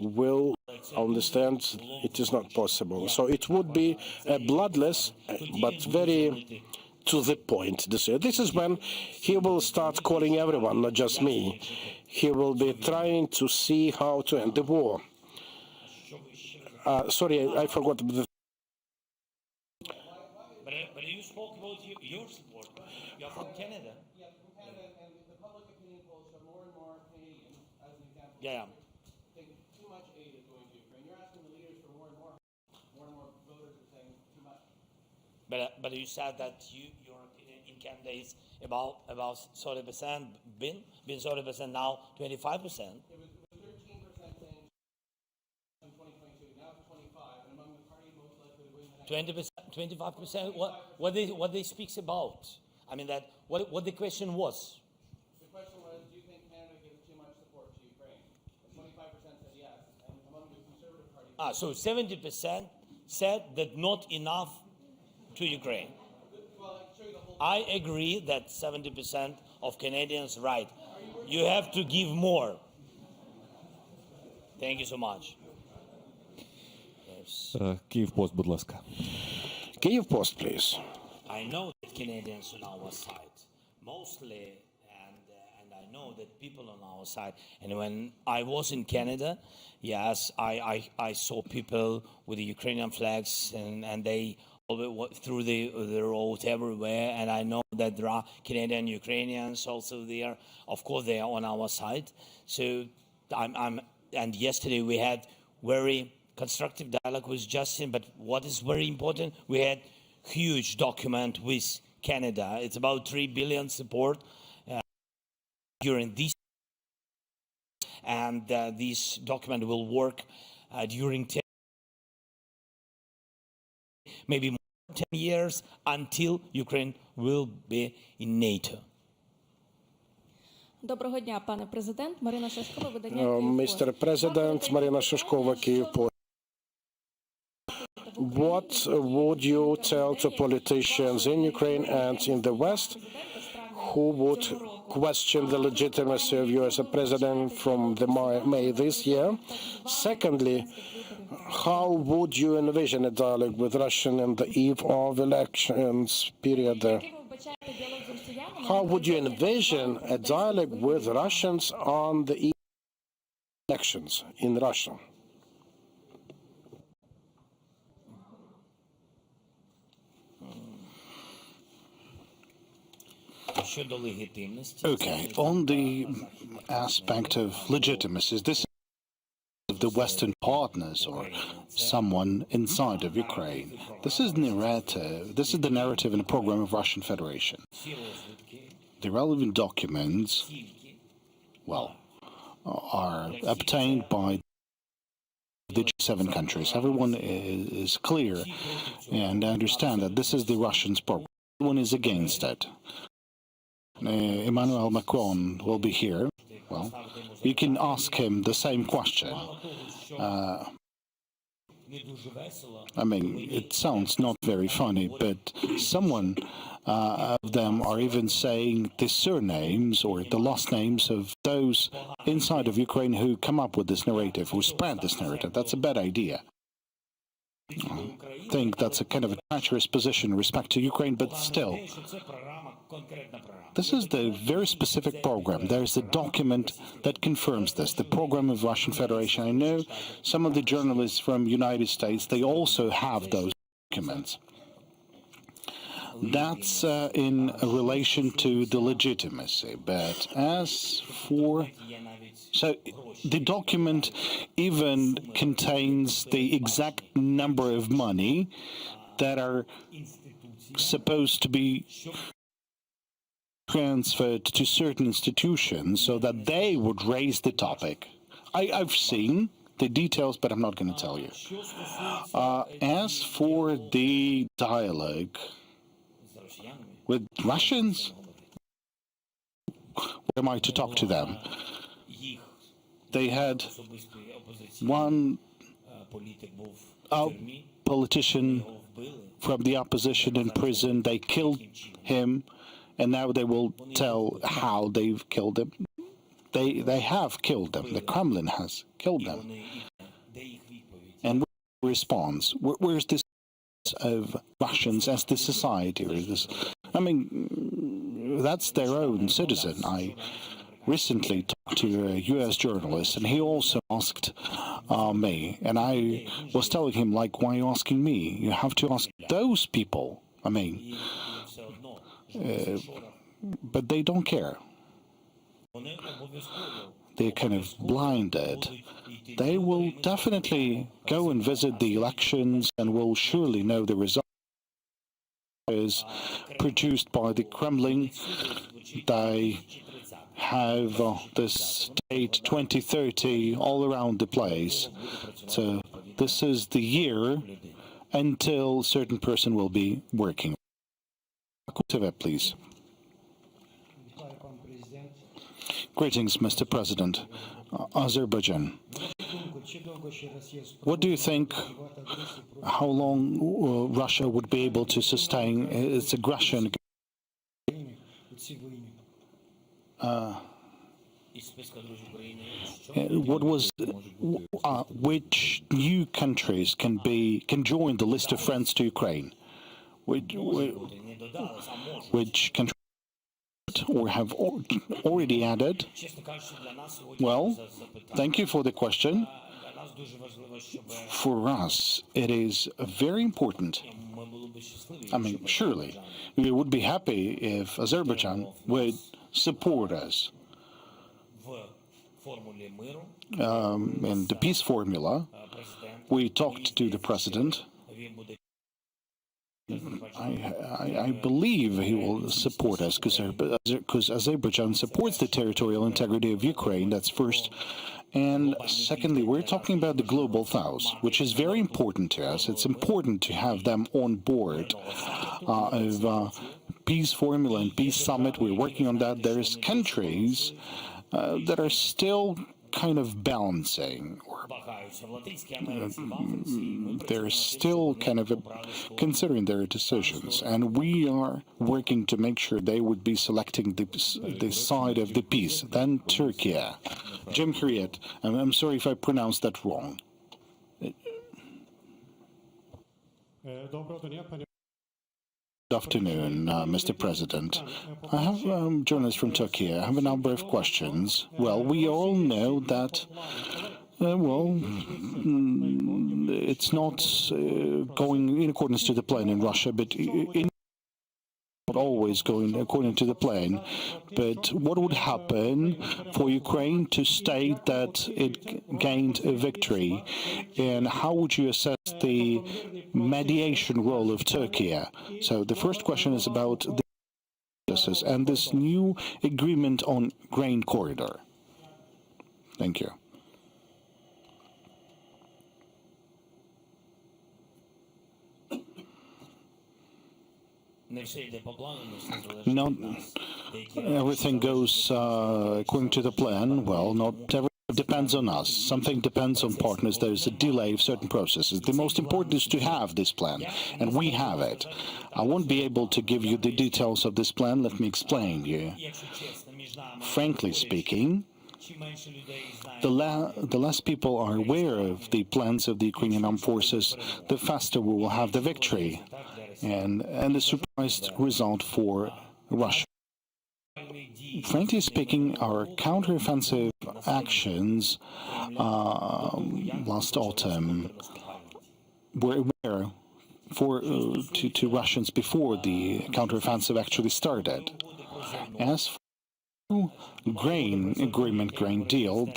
Speaker 1: will understand it is not possible. So it would be a bloodless but very to the point decision. This is when he will start calling everyone, not just me. He will be trying to see how to end the war. Sorry, I forgot.
Speaker 15: Canada and the public opinion polls show more and more Canadians, as an example,
Speaker 3: Yeah.
Speaker 15: think too much aid is going to Ukraine. You're asking the leaders for more and more voters are saying too much.
Speaker 3: But you said that your opinion in Canada is about 30%, been 30%, now 25%.
Speaker 15: It was 13% saying in 2022. Now it's 25, and among the party most likely to win the next.
Speaker 3: 20%, 25%. What they speaks about? I mean that what the question was.
Speaker 15: The question was, do you think Canada gives too much support to Ukraine? And 25% said yes, and among the Conservative Party.
Speaker 3: So 70% said that not enough to Ukraine.
Speaker 15: Well, I can show you the whole.
Speaker 3: I agree that 70% of Canadians right. You have to give more. Thank you so much. Yes.
Speaker 10: Київ Пост, будь ласка.
Speaker 1: Kyiv Post, please.
Speaker 3: I know that Canadians on our side, mostly, and I know that people on our side. And when I was in Canada, yes, I saw people with the Ukrainian flags, and they through the road everywhere. And I know that there are Canadian Ukrainians also there. Of course, they are on our side. So and yesterday we had very constructive dialogue with Justin. But what is very important, we had huge document with Canada. It's about 3 billion support during this, and this document will work during maybe more than 10 years until Ukraine will be in NATO.
Speaker 14: Доброго дня, пане президент. Марина Шашкова, видання
Speaker 1: Mr. President, Marina Shashkova, Kyiv Post. What would you tell to politicians in Ukraine and in the West who would question the legitimacy of you as a president from the May this year? Secondly, how would you envision a dialogue with Russia on the eve of elections period? How would you envision a dialogue with Russians on the eve of elections in Russia?
Speaker 8: Okay, on the aspect of legitimacy, this is of the Western partners or someone inside of Ukraine. This is the narrative in the program of Russian Federation. The relevant documents, well, are obtained by the G7 countries. Everyone is clear and understand that this is the Russians' program. Everyone is against it. Emmanuel Macron will be here. Well, you can ask him the same question. I mean, it sounds not very funny, but someone of them are even saying the surnames or the last names of those inside of Ukraine who come up with this narrative, who spread this narrative. That's a bad idea. I think that's a kind of a treacherous position in respect to Ukraine, but still. This is the very specific program. There is a document that confirms this, the program of Russian Federation. I know some of the journalists from the United States, they also have those documents. That's in relation to the legitimacy. But as for... So the document even contains the exact number of money that are supposed to be transferred to certain institutions so that they would raise the topic. I've seen the details, but I'm not going to tell you. As for the dialogue with Russians, where am I to talk to them? They had one politician from the opposition in prison. They killed him. And now they will tell how they've killed him. They have killed them. The Kremlin has killed them. And response? Where's this of Russians as the society? Or this? I mean, that's their own citizen. I recently talked to a U.S. journalist, and he also asked me. And I was telling him, like, why are you asking me? You have to ask those people. I mean... but they don't care. They're kind of blinded. They will definitely go and visit the elections and will surely know the result is produced by the Kremlin. They have this date 2030 all around the place. So this is the year until a certain person will be working. Please. Greetings, Mr. President. Azerbaijan. What do you think, how long Russia would be able to sustain its aggression? Which new countries can join the list of friends to Ukraine? Which countries or have already added? Well, thank you for the question. For us, it is very important. I mean, surely, we would be happy if Azerbaijan would support us in the peace formula. We talked to the president. I believe he will support us because Azerbaijan supports the territorial integrity of Ukraine, that's first. And secondly, we're talking about the global south, which is very important to us. It's important to have them on board of peace formula and peace summit. We're working on that. There's countries that are still kind of balancing, or they're still kind of considering their decisions, and we are working to make sure they would be selecting the side of the peace. Then Turkey. Jim Hurriet, I'm sorry if I pronounced that wrong. Good afternoon, Mr. President. I have a journalist from Turkey. I have a number of questions. Well, we all know that, it's not going in accordance to the plan in Russia, but not always going according to the plan. But what would happen for Ukraine to state that it gained a victory? And how would you assess the mediation role of Turkey? So the first question is about the processes and this new agreement on grain corridor. Thank you. Not everything goes according to the plan. Well, not everything depends on us. Something depends on partners. There's a delay of certain processes. The most important is to have this plan, and we have it. I won't be able to give you the details of this plan. Let me explain you. Frankly speaking, the less people are aware of the plans of the Ukrainian armed forces, the faster we will have the victory and the surprise result for Russia. Frankly speaking, our counteroffensive actions last autumn were aware to Russians before the counteroffensive actually started. As for grain agreement, grain deal,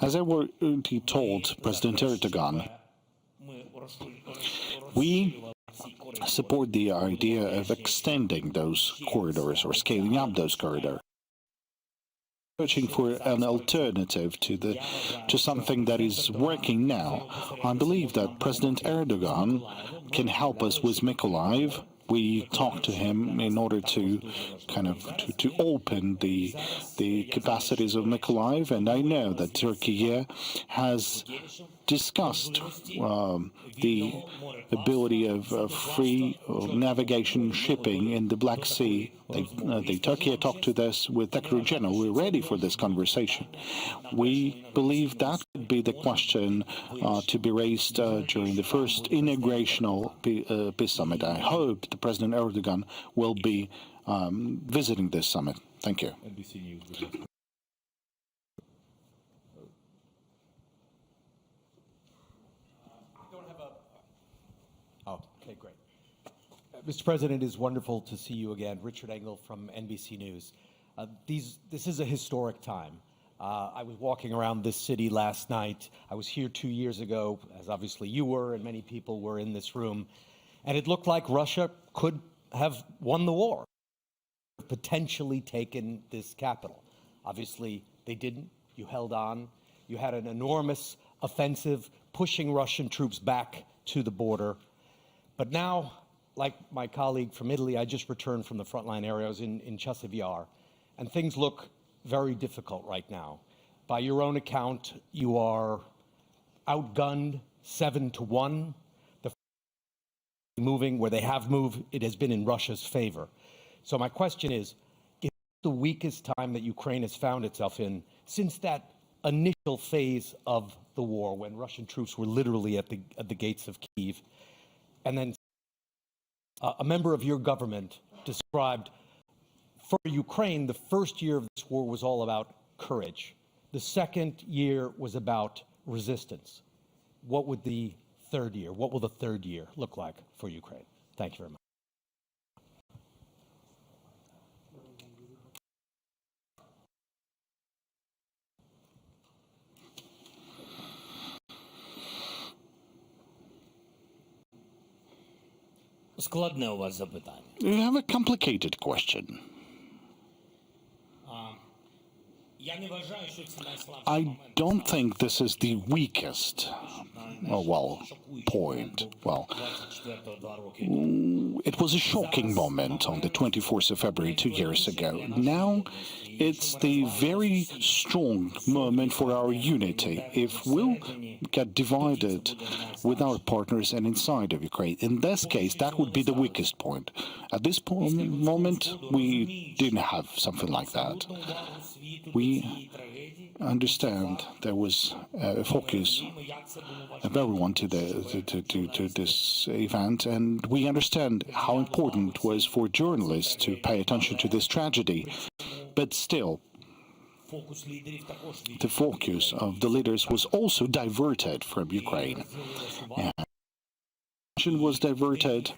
Speaker 8: as I already told President Erdogan, we support the idea of extending those corridors or scaling up those corridors, searching for an alternative to something that is working now. I believe that President Erdogan can help us with Mykolaiv. We talked to him in order to kind of to open the capacities of Mykolaiv, and I know that Turkey has discussed the ability of free navigation shipping in the Black Sea. Turkey talked to this with Secretary General. We're ready for this conversation. We believe that could be the question to be raised during the first inaugurational peace summit. I hope the President Erdogan will be visiting this summit. Thank you.
Speaker 16: Mr. President, it is wonderful to see you again. Richard Engel from NBC News. This is a historic time. I was walking around this city last night. I was here 2 years ago, as obviously you were, and many people were in this room. And it looked like Russia could have won the war, potentially taken this capital. Obviously, they didn't. You held on. You had an enormous offensive pushing Russian troops back to the border. But now, like my colleague from Italy, I just returned from the frontline areas in Chasiv, and things look very difficult right now. By your own account, you are outgunned 7-1. The moving where they have moved, it has been in Russia's favor. So my question is the weakest time that Ukraine has found itself in since that initial phase of the war when Russian troops were literally at the gates of Kyiv. And then a member of your government described for Ukraine, the first year of this war was all about courage. The second year was about resistance. What will the third year look like for Ukraine? Thank you very much.
Speaker 3: Складне у вас запитання.
Speaker 8: You have a complicated question.
Speaker 3: Я не вважаю, що це найслабший
Speaker 8: I
Speaker 3: момент.
Speaker 8: don't think this is the weakest, point. Well,
Speaker 3: 24-2 роки.
Speaker 8: it was a shocking moment on the 24th of February 2 years ago. Now, it's the very strong moment for our unity. If we'll get divided with our partners and inside of Ukraine, in this case, that would be the weakest point. At this moment, we didn't have something like that. We understand there was a focus of everyone to this event, and we understand how important it was for journalists to pay attention to this tragedy. But still, the focus of the leaders was also diverted from Ukraine. Was diverted,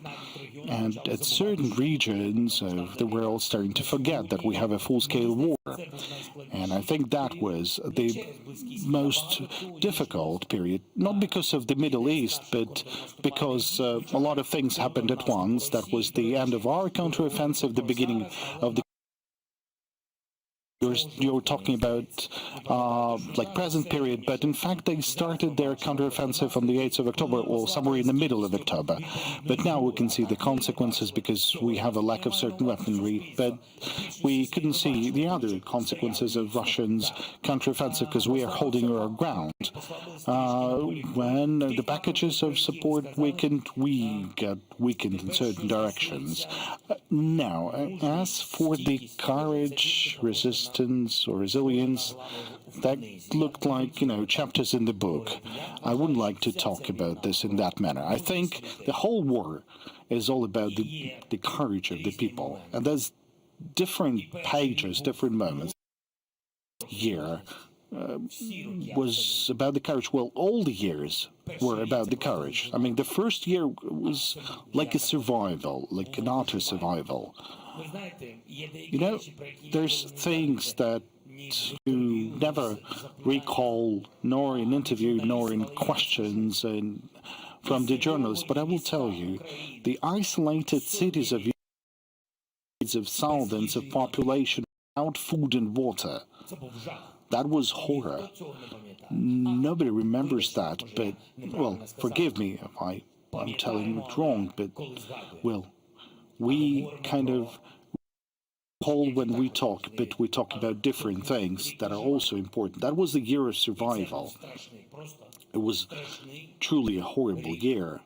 Speaker 8: and at certain regions of the world starting to forget that we have a full-scale war. And I think that was the most difficult period, not because of the Middle East, but because a lot of things happened at once. That was the end of our counteroffensive, the beginning of the you're talking about like present period, but in fact they started their counteroffensive on the 8th of October, or somewhere in the middle of October. But now we can see the consequences because we have a lack of certain weaponry, but we couldn't see the other consequences of Russians' counteroffensive because we are holding our ground. When the packages of support weakened, we get weakened in certain directions. Now, as for the courage, resistance, or resilience, that looked like, chapters in the book. I wouldn't like to talk about this in that manner. I think the whole war is all about the courage of the people. And there's different pages, different moments. Year was about the courage. Well, all the years were about the courage. I mean, the first year was like a survival, like an utter survival. There's things that you never recall, nor in interview, nor in questions from the journalists. But I will tell you, the isolated cities of thousands of population without food and water, that was horror. Nobody remembers that, but, well, forgive me if I'm telling it wrong, but, well, we kind of recall when we talk, but we talk about different things that are also important. That was the year of survival. It was truly a horrible year.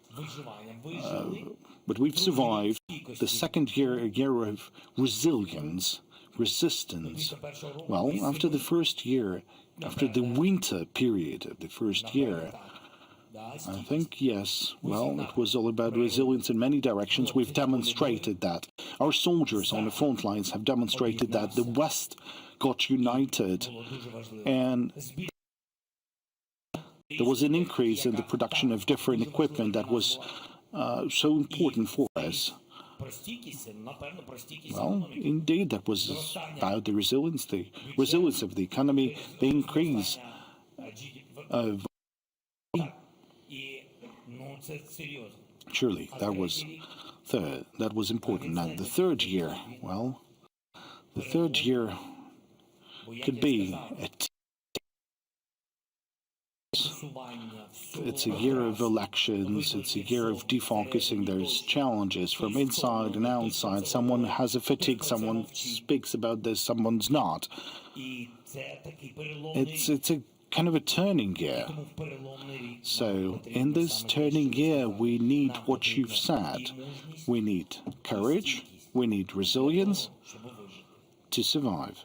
Speaker 8: But we've survived. The second year, a year of resilience, resistance. Well, after the first year, after the winter period of the first year, I think, yes, well, it was all about resilience in many directions. We've demonstrated that. Our soldiers on the front lines have demonstrated that. The West got united, and there was an increase in the production of different equipment that was so important for us. Well, indeed, that was about the resilience of the economy, the increase of. Surely, that was third. That was important. And the third year, well, the third year could be it's a year of elections, it's a year of defocusing. There's challenges from inside and outside. Someone has a fatigue, someone speaks about this, someone's not. It's a kind of a turning year. So in this turning year, we need what you've said. We need courage, we need resilience to survive.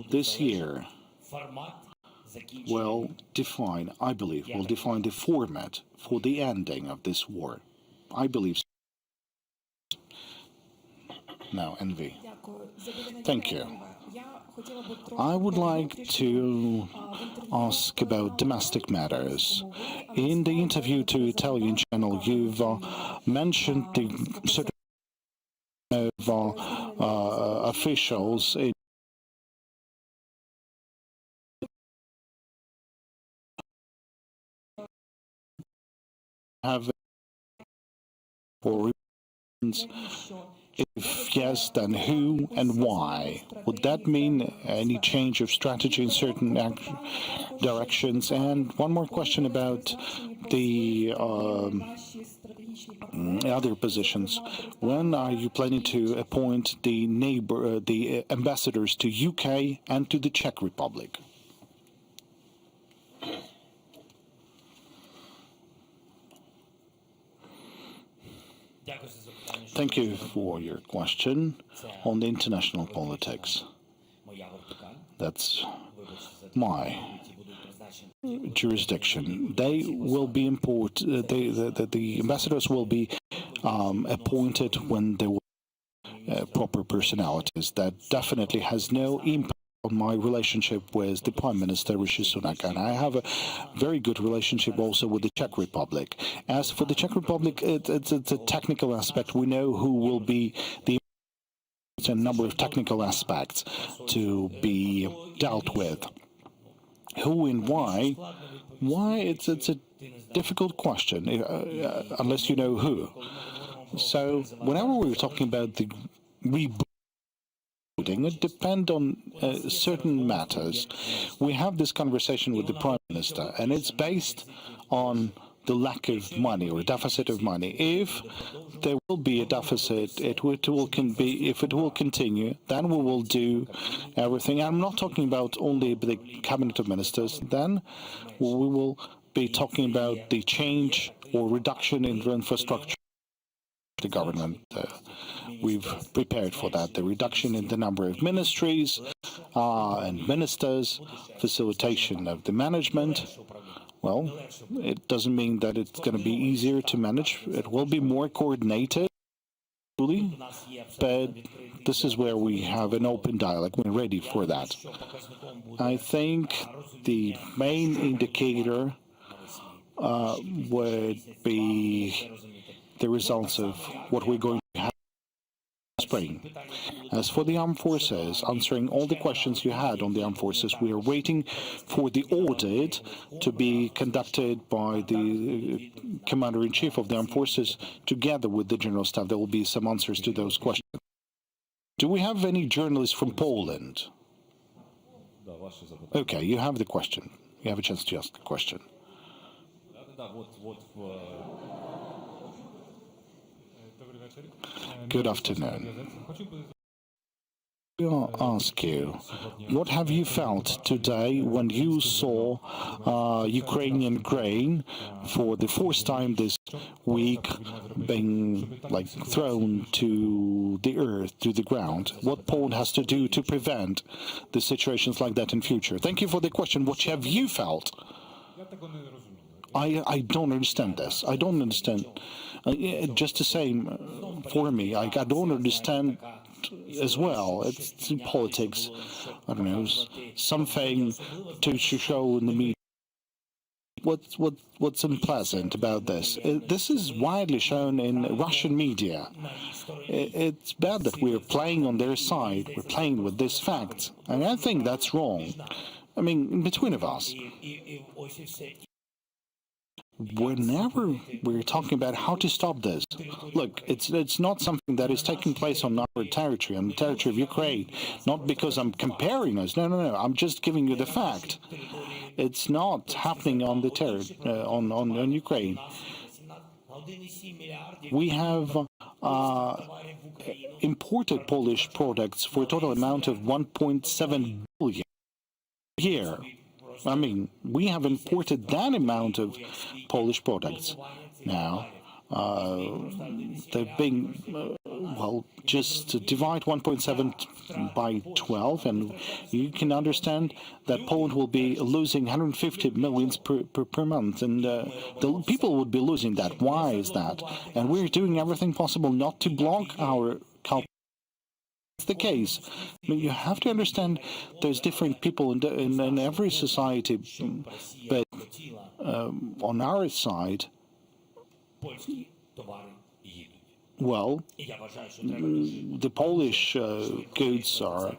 Speaker 8: This year will define, I believe, will define the format for the ending of this war. I believe so. Now, Envy. Thank you. I would like to ask about domestic matters. In the interview to Italian channel, you've mentioned the certain of officials in have for reasons. If yes, then who and why? Would that mean any change of strategy in certain directions? And one more question about the other positions. When are you planning to appoint the ambassadors to UK and to the Czech Republic? Thank you for your question on the international politics. That's my jurisdiction. They will be the ambassadors will be appointed when there were proper personalities. That definitely has no impact on my relationship with the Prime Minister Rishi Sunak, and I have a very good relationship also with the Czech Republic. As for the Czech Republic, it's a technical aspect. We know who will be a number of technical aspects to be dealt with. Who and why? Why? It's a difficult question, unless you know who. So whenever we're talking about the rebuilding, it depends on certain matters. We have this conversation with the Prime Minister, and it's based on the lack of money or deficit of money. If there will be a deficit, if it will continue, then we will do everything. I'm not talking about only the cabinet of ministers. Then we will be talking about the change or reduction in the infrastructure. The government, we've prepared for that. The reduction in the number of ministries and ministers, facilitation of the management. Well, it doesn't mean that it's going to be easier to manage. It will be more coordinated, but this is where we have an open dialogue. We're ready for that. I think the main indicator would be the results of what we're going to have in spring. As for the armed forces, answering all the questions you had on the armed forces, we are waiting for the audit to be conducted by the Commander-in-Chief of the armed forces together with the General Staff. There will be some answers to those questions. Do we have any journalists from Poland? Okay, you have the question. You have a chance to ask the question. Good afternoon. I'll ask you, what have you felt today when you saw Ukrainian grain for the first time this week being thrown to the earth, to the ground? What Poland has to do to prevent the situations like that in future? Thank you for the question. What have you felt? I don't understand this. I don't understand. Just the same for me. I don't understand as well. It's in politics. I don't know, something to show in the media. what's unpleasant about this? This is widely shown in Russian media. It's bad that we're playing on their side. We're playing with these facts, and I think that's wrong. I mean, in between of us, whenever we're talking about how to stop this, look, it's not something that is taking place on our territory, on the territory of Ukraine, not because I'm comparing us. No. I'm just giving you the fact. It's not happening on the on Ukraine. We have imported Polish products for a total amount of 1.7 billion a year. I mean, we have imported that amount of Polish products. Now, they're being, well, just divide 1.7 by 12, and you can understand that Poland will be losing 150 million per month, and the people would be losing that. Why is that? And we're doing everything possible not to block our the case. I mean, you have to understand there's different people in every society, but on our side, well, the Polish goods are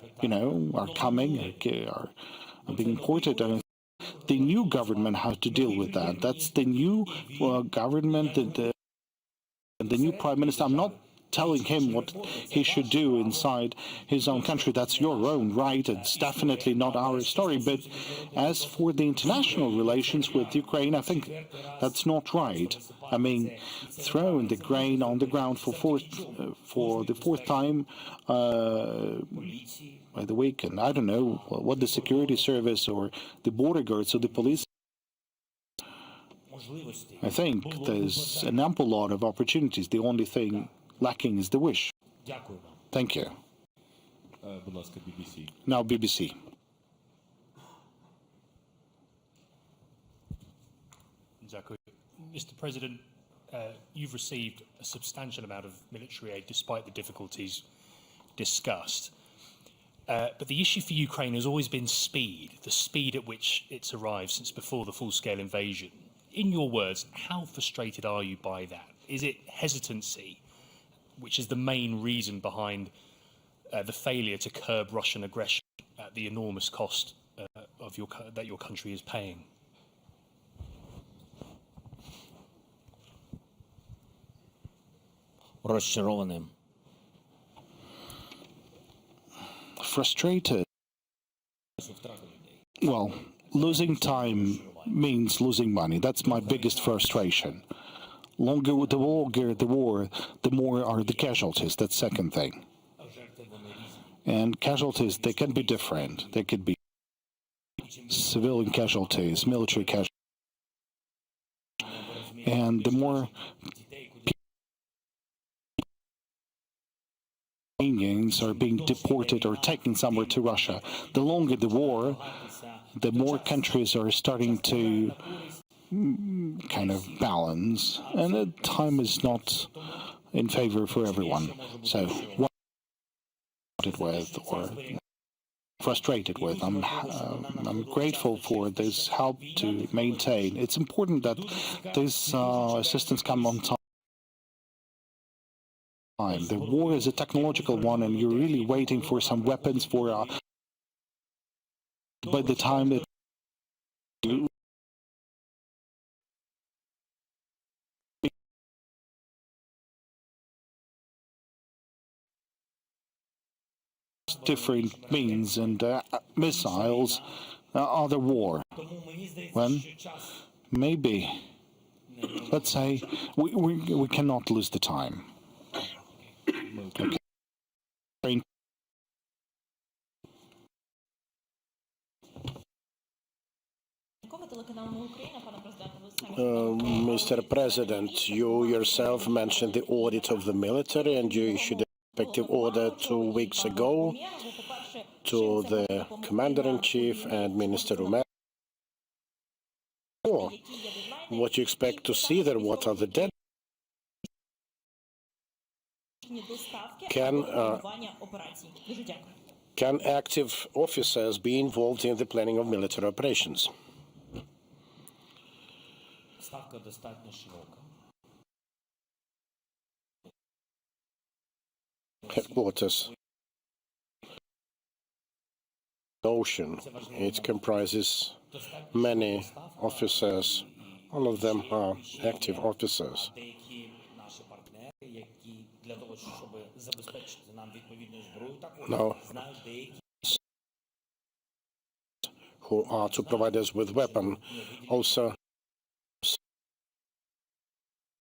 Speaker 8: coming, are being imported, and the new government has to deal with that. That's the new government, the new prime minister. I'm not telling him what he should do inside his own country. That's your own right. It's definitely not our story. But as for the international relations with Ukraine, I think that's not right. I mean, throwing the grain on the ground for the fourth time by the week, and I don't know what the security service or the border guards or the police. I think there's an ample lot of opportunities. The only thing lacking is the wish. Thank you. Now BBC.
Speaker 17: Mr. President, you've received a substantial amount of military aid despite the difficulties discussed. But the issue for Ukraine has always been speed, the speed at which it's arrived since before the full-scale invasion. In your words, how frustrated are you by that? Is it hesitancy, which is the main reason behind the failure to curb Russian aggression at the enormous cost that your country is paying?
Speaker 8: Frustrated. Well, losing time means losing money. That's my biggest frustration. The longer the war, the more are the casualties. That's second thing. And casualties, they can be different. They could be civilian casualties, military casualties. And the more Ukrainians are being deported or taken somewhere to Russia, the longer the war, the more countries are starting to kind of balance, and the time is not in favor for everyone. So what with or frustrated with, I'm grateful for this help to maintain. It's important that this assistance come on time. The war is a technological one, and you're really waiting for some weapons for by the time that different means and missiles are the war. When maybe, let's say, we cannot lose the time. Okay.
Speaker 1: Mr. President, you yourself mentioned the audit of the military, and you issued a respective order 2 weeks ago to the Commander-in-Chief and Minister Rumen. What you expect to see there? What are the deadlines? Can active officers be involved in the planning of military operations? Headquarters ocean. It comprises many officers. All of them are active officers. Now, who are to provide us with weapons, also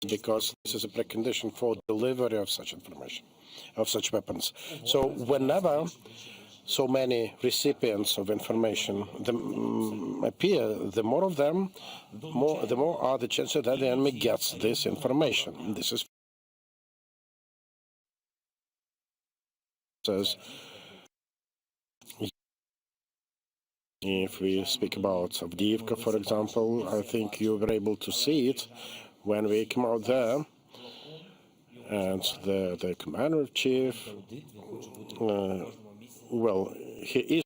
Speaker 1: because this is a precondition for delivery of such information, of such weapons. So whenever so many recipients of information appear, the more of them, the more are the chances that the enemy gets this information. This is if we speak about Avdiivka, for example, I think you were able to see it when we came out there, and the commander-in-chief, well, he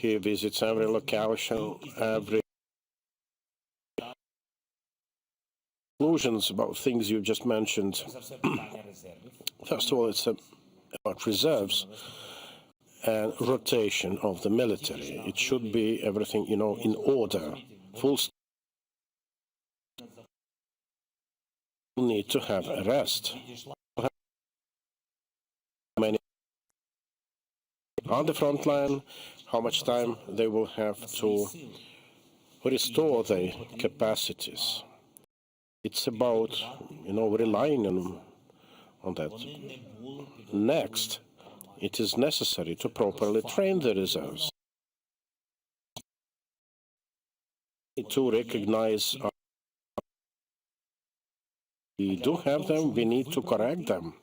Speaker 1: visits every location, every conclusions about things you just mentioned. First of all, it's about reserves and rotation of the military. It should be everything, in order. Full need to have a rest. Many on the front line, how much time they will have to restore their capacities. It's about, relying on that. Next, it is necessary to properly train the reserves. To recognize we do have them, we need to correct them.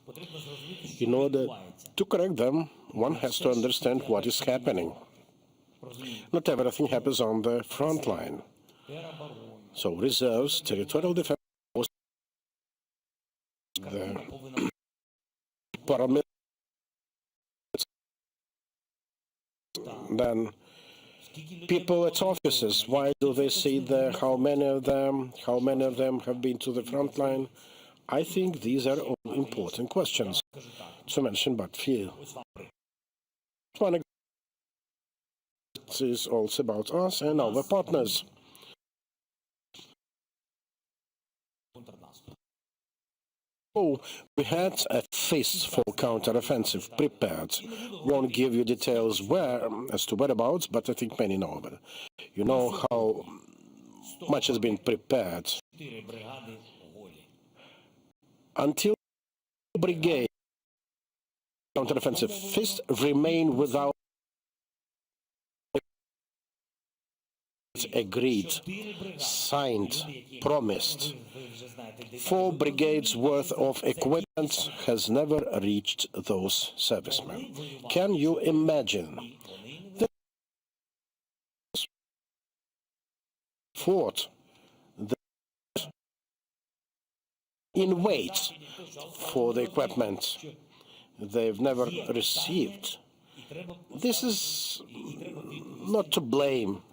Speaker 1: In order to correct them, one has to understand what is happening. Not everything happens on the front line. So reserves, territorial defense, the paramilitary, then people at offices, why do they see there? How many of them have been to the front line? I think these are all important questions to mention, but few. One example is also about us and our partners. Oh, we had a fistful counteroffensive prepared. Won't give you details as to whereabouts, but I think many know about it. You know how much has been prepared. Until brigade counteroffensive fist remain without agreed, signed, promised. 4 brigades worth of equipment has never reached those servicemen. Can you imagine? They fought in wait for the equipment they've never received. This is not to blame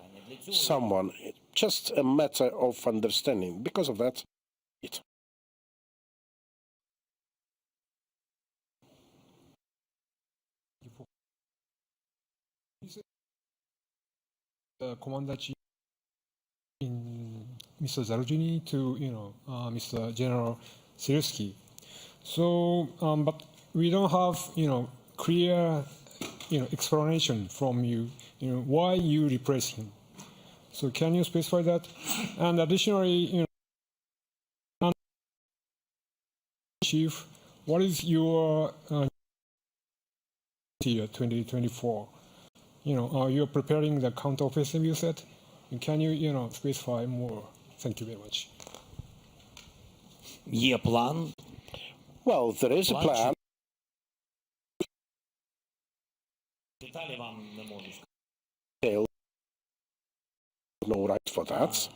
Speaker 1: someone, just a matter of understanding. Because of that,
Speaker 18: Commander-Chief Mr. Zaruzhny to Mr. General Zelensky. So, but we don't have clear explanation from you. Why you repress him. So can you specify that? And additionally, Chief, what is your year 2024? You're preparing the counteroffensive, you said. Can you, specify more? Thank you very much.
Speaker 3: Plan?
Speaker 1: Well, there is a plan. No right for that.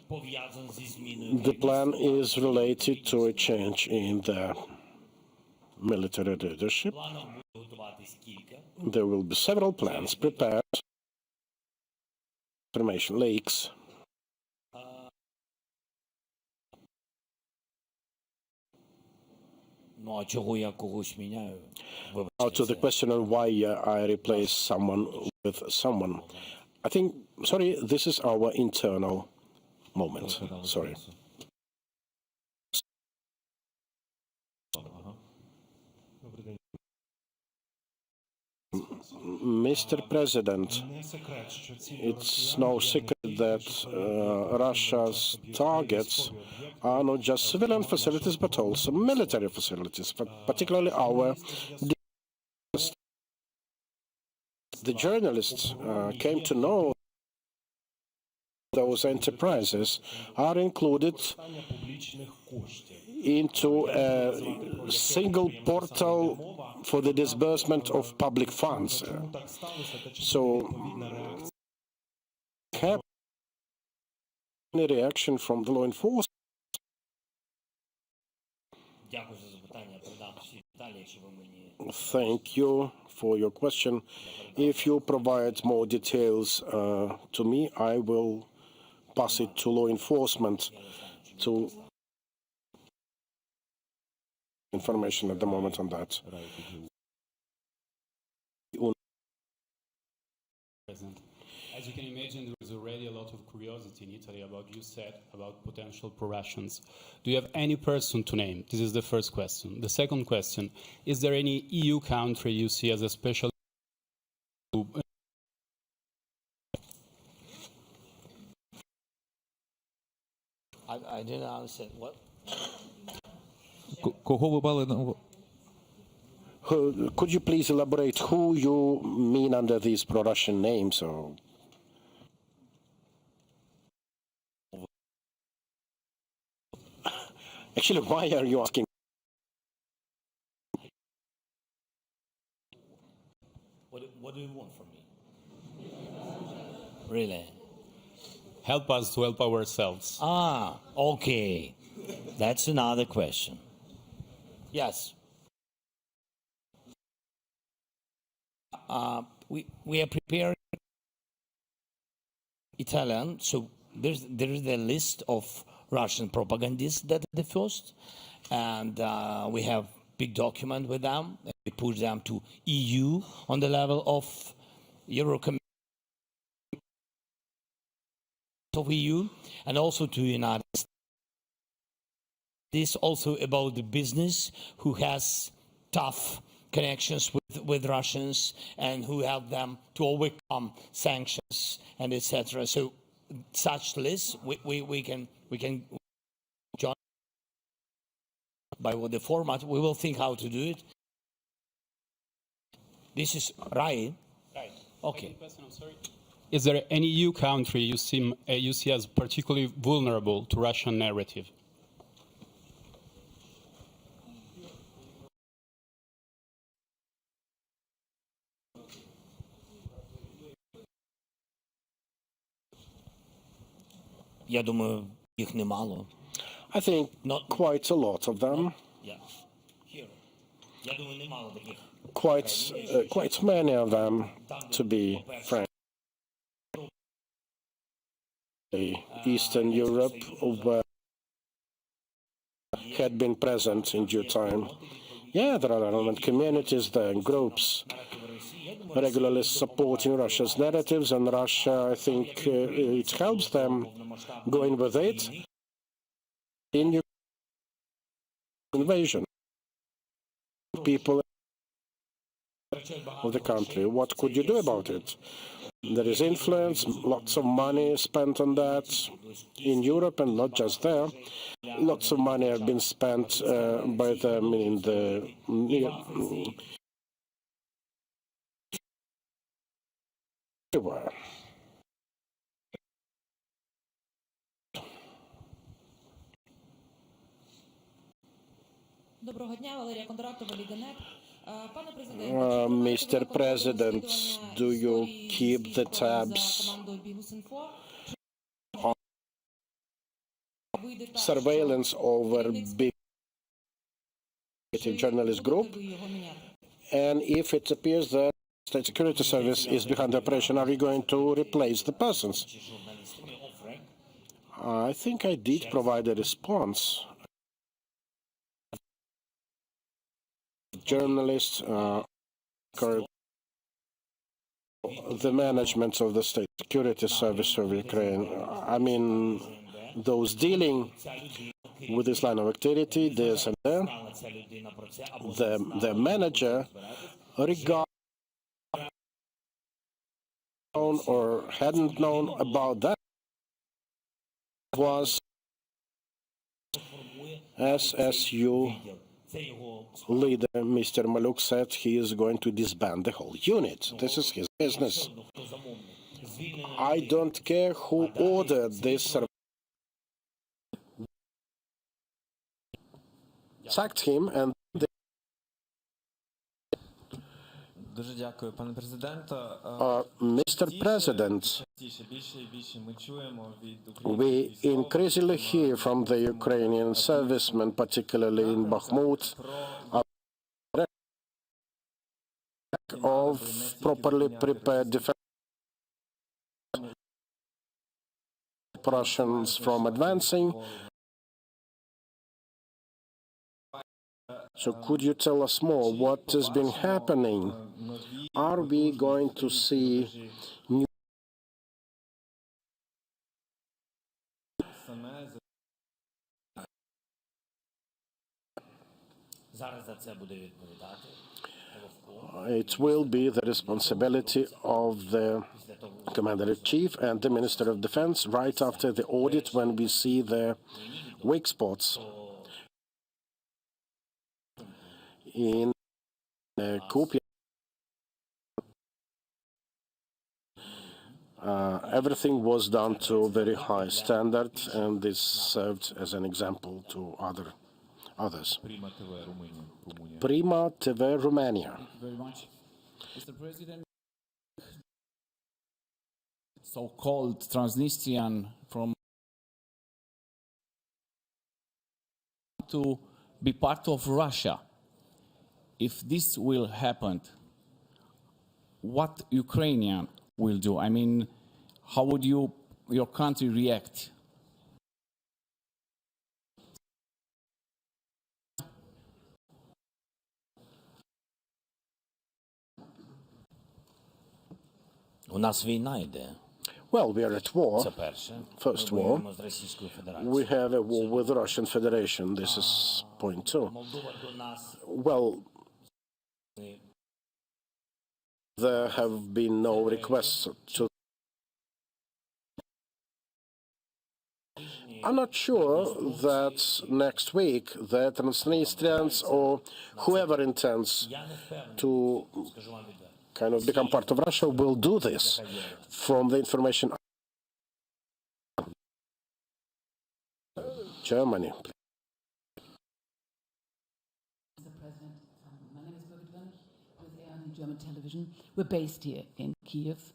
Speaker 1: The plan is related to a change in the military leadership. There will be several plans prepared information leaks. Now to the question on why I replace someone with someone. I think, sorry, this is our internal moment. Sorry. Mr. President, it's no secret that Russia's targets are not just civilian facilities but also military facilities, particularly our. The journalists came to know those enterprises are included into a single portal for the disbursement of public funds. So, have any reaction from the law enforcement? Thank you for your question. If you provide more details to me, I will pass it to law enforcement to information at the moment on that.
Speaker 19: As you can imagine, there is already a lot of curiosity in Italy about you said about potential pro-Russians. Do you have any person to name? This is the first question. The second question, is there any EU country you see as a special
Speaker 3: I didn't understand. What?
Speaker 1: Could you please elaborate who you mean under these pro-Russian names? Or actually, why are you asking?
Speaker 3: What do you want from me? Really?
Speaker 19: help us to help ourselves?
Speaker 3: Ah, okay. That's another question. Yes. We are preparing Italian, so there is a list of Russian propagandists that are the first, and we have big document with them. We push them to EU on the level of European of EU, and also to United States. This also about the business who has tough connections with Russians and who help them to overcome sanctions and etc. So such lists we can join by what the format. We will think how to do it. This is right.
Speaker 19: Right.
Speaker 3: Okay.
Speaker 19: Question, I'm sorry. Is there any EU country you see as particularly vulnerable to Russian narrative?
Speaker 3: Я думаю, їх немало.
Speaker 1: I think quite a lot of them.
Speaker 3: Yeah. Here. Я думаю, немало таких.
Speaker 1: Quite many of them, to be frank. Eastern Europe where had been present in due time. Yeah, there are element communities there and groups regularly supporting Russia's narratives, and Russia, I think, it helps them going with it in invasion. People of the country. What could you do about it? There is influence, lots of money spent on that in Europe and not just there. Lots of money have been spent by them in the everywhere.
Speaker 20: Доброго дня, Валерія Кондратова, Ліденек.
Speaker 1: Mr. President, do you keep the tabs on surveillance over big journalist group? And if it appears that State Security Service is behind the operation. Are you going to replace the persons? I think I did provide a response. Journalists, the management of the State Security Service of Ukraine, I mean, those dealing with this line of activity, this and that, the manager regarded or hadn't known about that was SSU leader, Mr. Maluk, said he is going to disband the whole unit. This is his business. I don't care who ordered this. Sacked him and Mr. President, we increasingly hear from the Ukrainian servicemen, particularly in Bakhmut, of properly prepared defense Russians from advancing. So could you tell us more? What has been happening? Are we going to see new it will be the responsibility of the Commander-in-Chief and the Minister of Defense right after the audit when we see the weak spots in Kupiansk. Everything was done to a very high standard, and this served as an example to others. Prima TV Romania.
Speaker 21: Thank you very much. Mr. President, so-called Transnistrian from to be part of Russia. If this will happen, what Ukrainian will do? I mean, how would your country react?
Speaker 1: Well, we are at war. First war. We have a war with the Russian Federation. This is point two. Well, there have been no requests to. I'm not sure that next week the Transnistrians or whoever intends to kind of become part of Russia will do this. From the information, Germany.
Speaker 22: Mr. President, my name is Birgit Wennig with ARD German Television. We're based here in Kiev.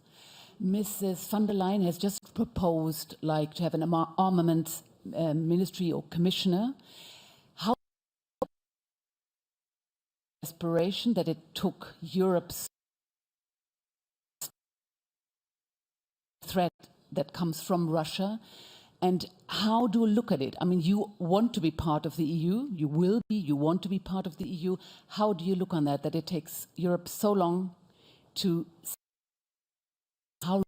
Speaker 22: Mrs. von der Leyen has just proposed, to have an armaments ministry or commissioner. How aspiration that it took Europe's threat that comes from Russia, and how do you look at it? I mean, you want to be part of the EU, you will be, you want to be part of the EU. How do you look on that it takes Europe so long to how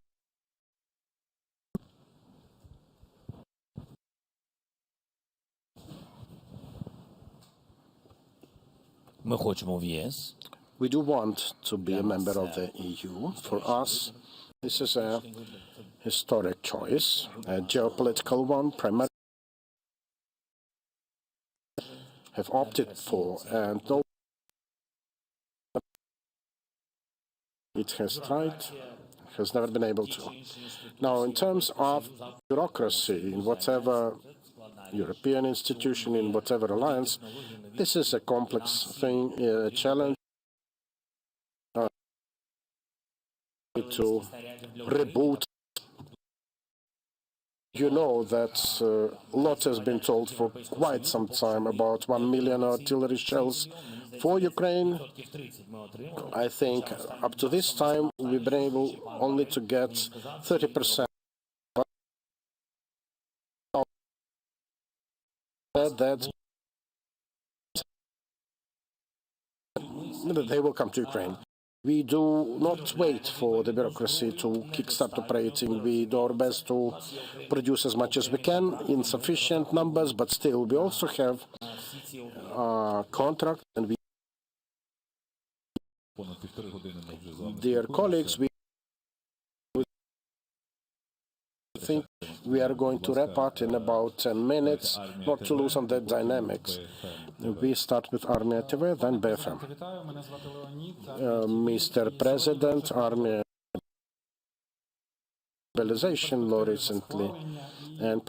Speaker 1: We do want to be a member of the EU. For us, this is a historic choice, a geopolitical one, primarily have opted for, and no, it has tried, has never been able to. Now, in terms of bureaucracy, in whatever European institution, in whatever alliance, this is a complex thing, a challenge to reboot You know that a lot has been told for quite some time about 1 million artillery shells for Ukraine. I think up to this time we've been able only to get 30%. That they will come to Ukraine. We do not wait for the bureaucracy to kickstart operating. We do our best to produce as much as we can in sufficient numbers, but still we also have a contract, and we, dear colleagues, we think we are going to wrap up in about 10 minutes, not to lose on the dynamics. We start with Armia TV, then BFM. Mr. President, Armia mobilization law recently, and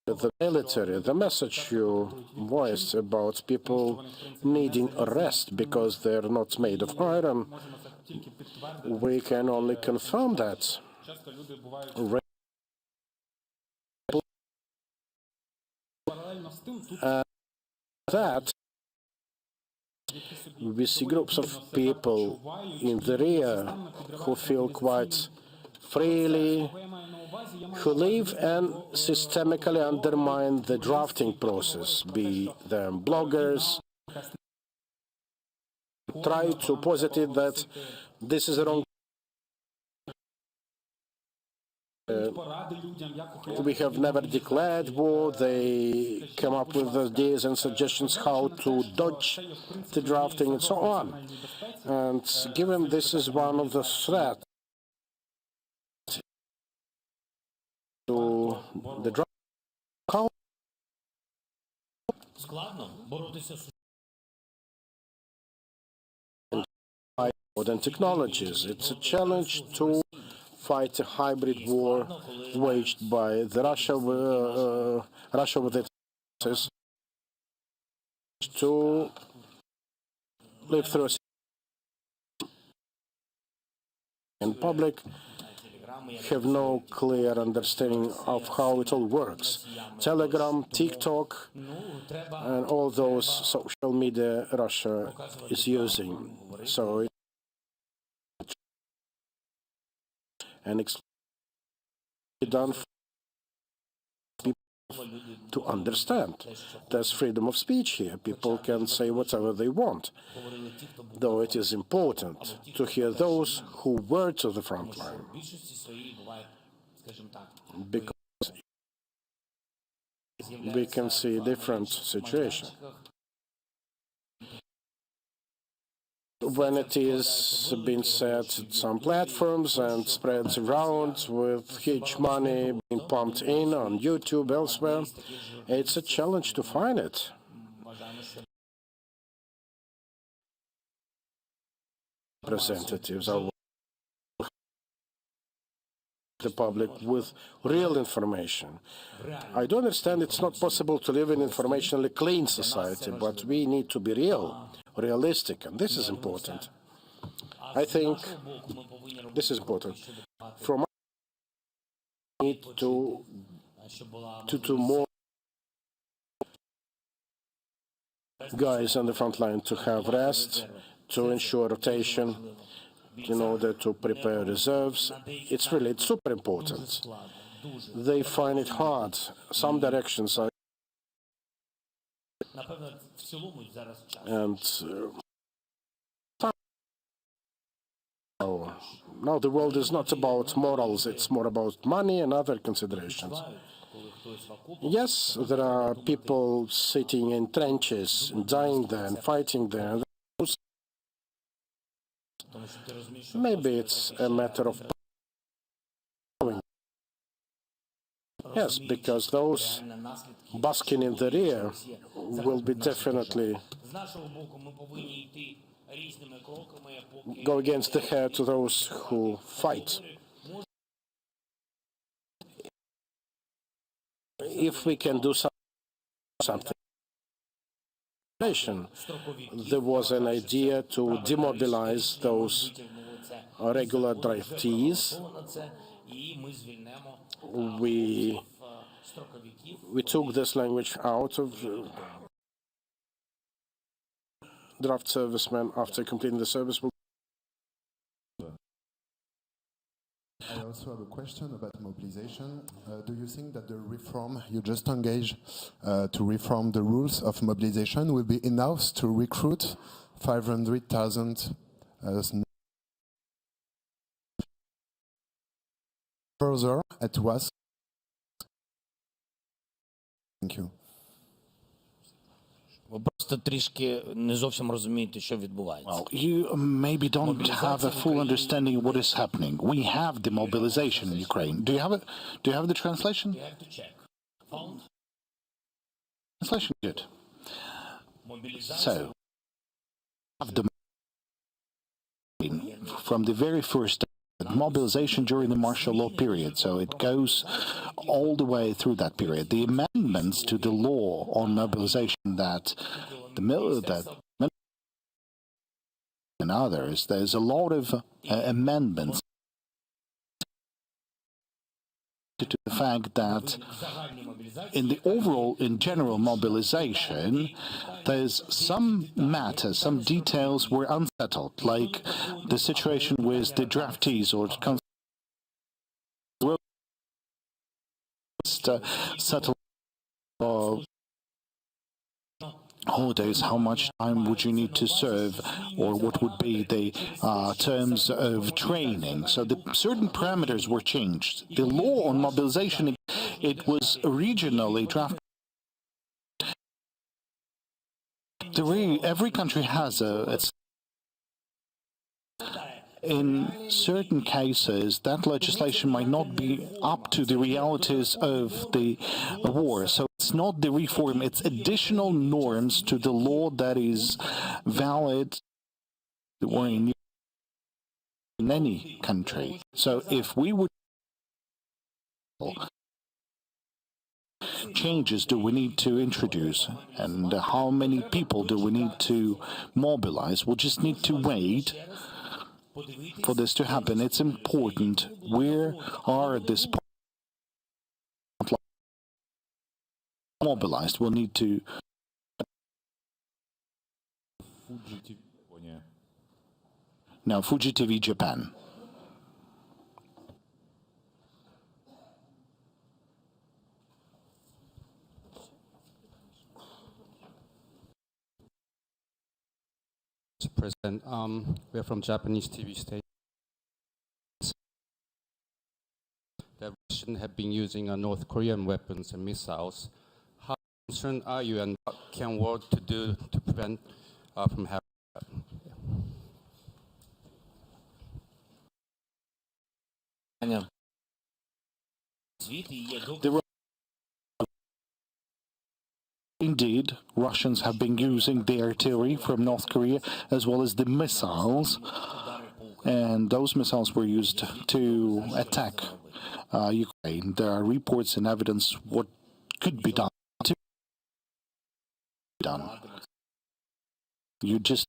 Speaker 1: the military, the message you voiced about people needing a rest because they're not made of iron, we can only confirm that. That we see groups of people in the rear who feel quite freely, who live and systemically undermine the drafting process, be them bloggers, try to posit that this is a wrong. We have never declared war. They come up with ideas and suggestions how to dodge the drafting and so on. And given this is one of the threats to the draft, how modern technologies, it's a challenge to fight a hybrid war waged by the Russia with its to live through in public have no clear understanding of how it all works. Telegram, TikTok, and all those social media Russia is using. So and done for people to understand. There's freedom of speech here. People can say whatever they want, though it is important to hear those who were to the front line, because we can see different situations. When it is being said at some platforms and spreads around with huge money being pumped in on YouTube, elsewhere, it's a challenge to find it. Representatives are the public with real information. I do understand it's not possible to live in an informationally clean society, but we need to be realistic, and this is important. I think this is important. From we need to do more guys on the front line to have rest, to ensure rotation, in order to prepare reserves. It's super important. They find it hard. Some directions are, and now the world is not about morals, it's more about money and other considerations. Yes, there are people sitting in trenches, dying there and fighting there. Maybe it's a matter of yes, because those basking in the rear will be definitely go against the head to those who fight. If we can do something. There was an idea to demobilize those regular draftees we took this language out of draft servicemen after completing the service.
Speaker 4: I also have a question about mobilization. Do you think that the reform you just engaged to reform the rules of mobilization will be enough to recruit 500,000 further at was? Thank you.
Speaker 3: Ви просто трішки не зовсім розумієте, що відбувається.
Speaker 8: Well, you maybe don't have a full understanding of what is happening. We have the mobilization in Ukraine. Do you have the translation?
Speaker 3: You have to check.
Speaker 8: Translation good. So, have the from the very first mobilization during the martial law period, so it goes all the way through that period. The amendments to the law on mobilization that and others, there's a lot of amendments to the fact that in general mobilization, there's some matters, some details were unsettled, like the situation with the draftees or settle holidays, how much time would you need to serve, or what would be the terms of training. So the certain parameters were changed. The law on mobilization, it was originally drafted. Every country has its. In certain cases, that legislation might not be up to the realities of the war. So it's not the reform, it's additional norms to the law that is valid in any country. So if we would changes do we need to introduce, and how many people do we need to mobilize? We'll just need to wait for this to happen. It's important. Where are this mobilized? We'll need to. Now, Fuji TV Japan.
Speaker 5: President, we are from Japanese TV station. The Russians have been using North Korean weapons and missiles. How concerned are you, and what can world to do to prevent from happening?
Speaker 8: Indeed, Russians have been using the artillery from North Korea as well as the missiles, and those missiles were used to attack Ukraine. There are reports and evidence what could be done. You just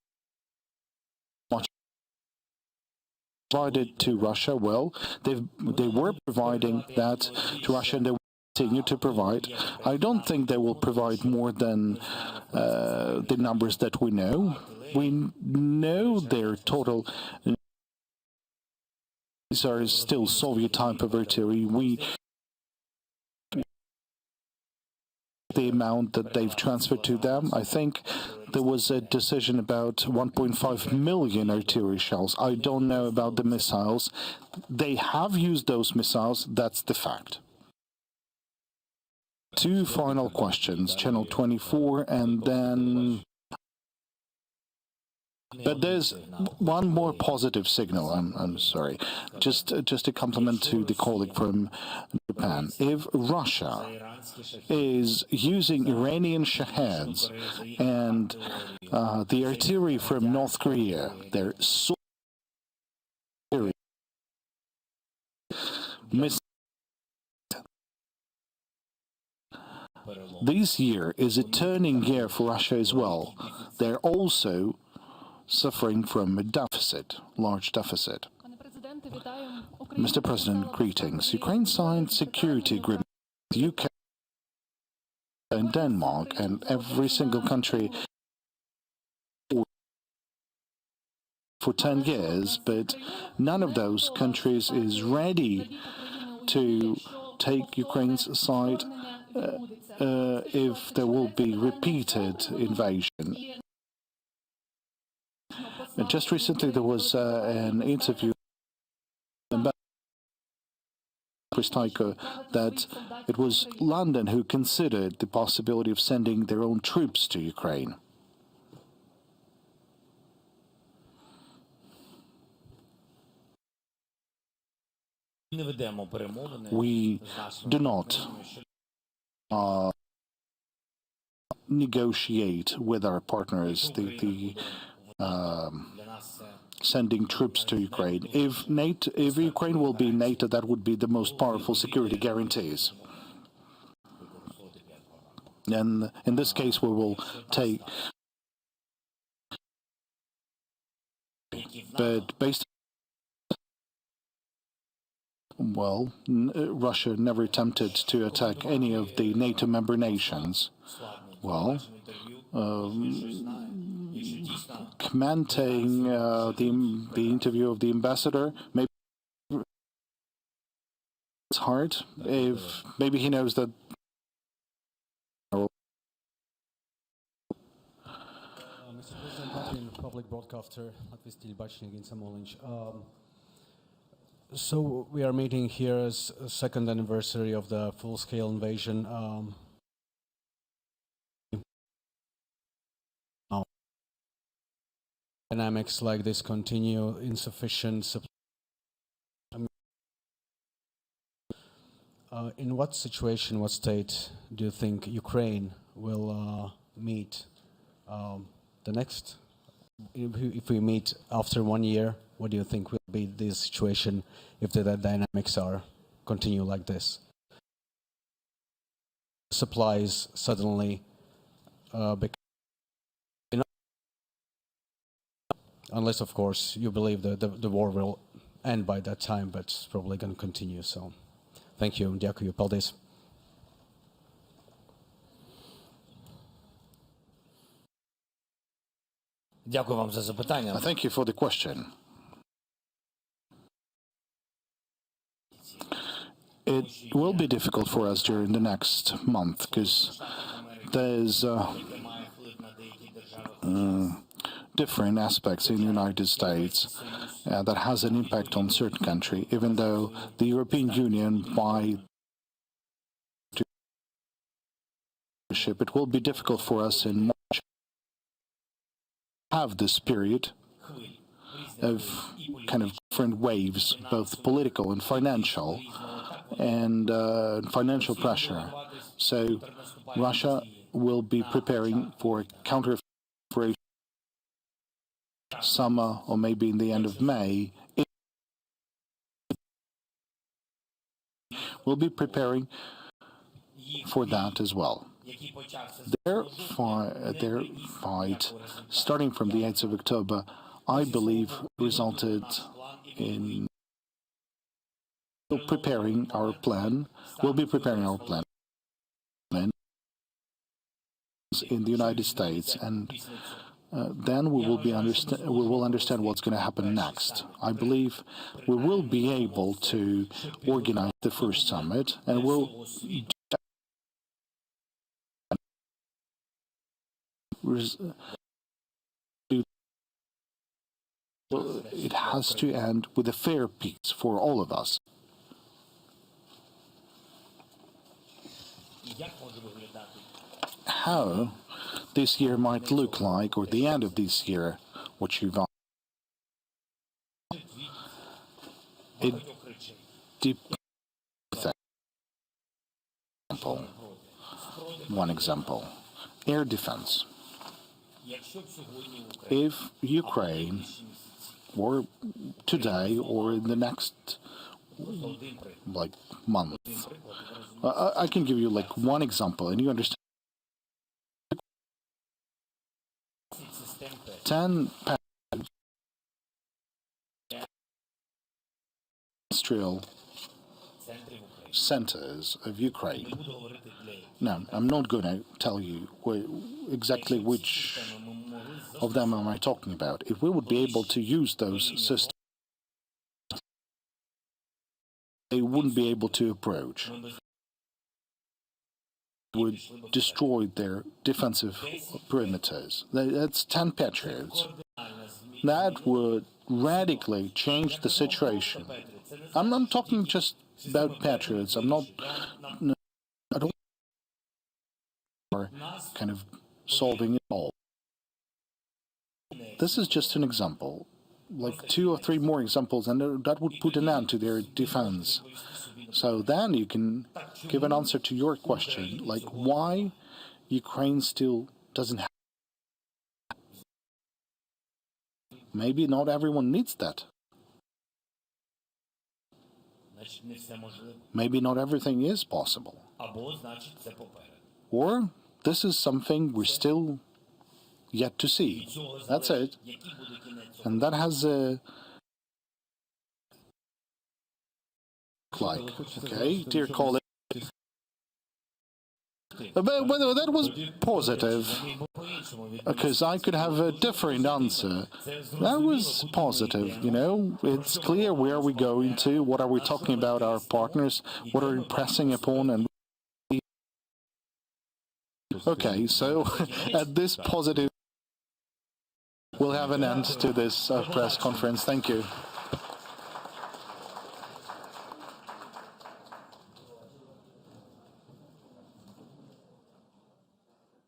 Speaker 8: provided to Russia. Well, they were providing that to Russia, and they continue to provide. I don't think they will provide more than the numbers that we know. We know their total. These are still Soviet type of artillery. The amount that they've transferred to them, I think there was a decision about 1.5 million artillery shells. I don't know about the missiles. They have used those missiles, that's the fact. Two final questions, Channel 24, and then. But there's one more positive signal. I'm sorry, just a compliment to the colleague from Japan. If Russia is using Iranian Shaheeds and the artillery from North Korea, they're so this year is a turning year for Russia as well. They're also suffering from a deficit, large deficit. Mr. President, greetings. Ukraine signed security agreement with the UK and Denmark and every single country for 10 years, but none of those countries is ready to take Ukraine's side if there will be repeated invasion. And just recently there was an interview that it was London who considered the possibility of sending their own troops to Ukraine. We do not negotiate with our partners sending troops to Ukraine. If Ukraine will be NATO, that would be the most powerful security guarantees. And in this case, we will take. But based, well, Russia never attempted to attack any of the NATO member nations. Well, commenting the interview of the ambassador, maybe it's hard if maybe he knows that.
Speaker 2: Mr. President, Putin, public broadcaster, Latvijas television against Samoliņš. So we are meeting here as a second anniversary of the full-scale invasion. Dynamics like this continue, insufficient supply. In what situation, what state do you think Ukraine will meet the next? If we meet after 1 year, what do you think will be the situation if the dynamics continue like this? Supplies suddenly become. Unless, of course, you believe that the war will end by that time, but it's probably going to continue. So, thank you. Дякую. Paldies.
Speaker 8: Thank you for the question. It will be difficult for us during the next month because there's different aspects in the United States that has an impact on certain countries, even though the European Union, by it will be difficult for us in March to have this period of kind of different waves, both political and financial pressure. So Russia will be preparing for counter summer or maybe in the end of May. We'll be preparing for that as well. Their fight, starting from the 8th of October, I believe resulted in preparing our plan. We'll be preparing our plan in the United States, and then we will understand what's going to happen next. I believe we will be able to organize the first summit, and it has to end with a fair peace for all of us. How this year might look like, or the end of this year, what you've asked. It depends. One example, air defense. If Ukraine, or today, or in the next month, I can give you one example, and you understand. 10 industrial centers of Ukraine. Now, I'm not going to tell you exactly which of them am I talking about. If we would be able to use those systems, they wouldn't be able to approach. Would destroy their defensive perimeters. That's 10 Patriots. That would radically change the situation. I'm not talking just about Patriots. I don't kind of solving it all. This is just an example. Like 2 or 3 more examples, and that would put an end to their defense. So then you can give an answer to your question, like why Ukraine still doesn't have. Maybe not everyone needs that. Maybe not everything is possible. Or this is something we're still yet to see. That's it. And that has a like, okay, dear colleague. But that was positive, because I could have a different answer. That was positive, you know. It's clear where we're going to, what are we talking about our partners, what are we pressing upon, and okay, so at this positive, we'll have an end to this press conference. Thank you.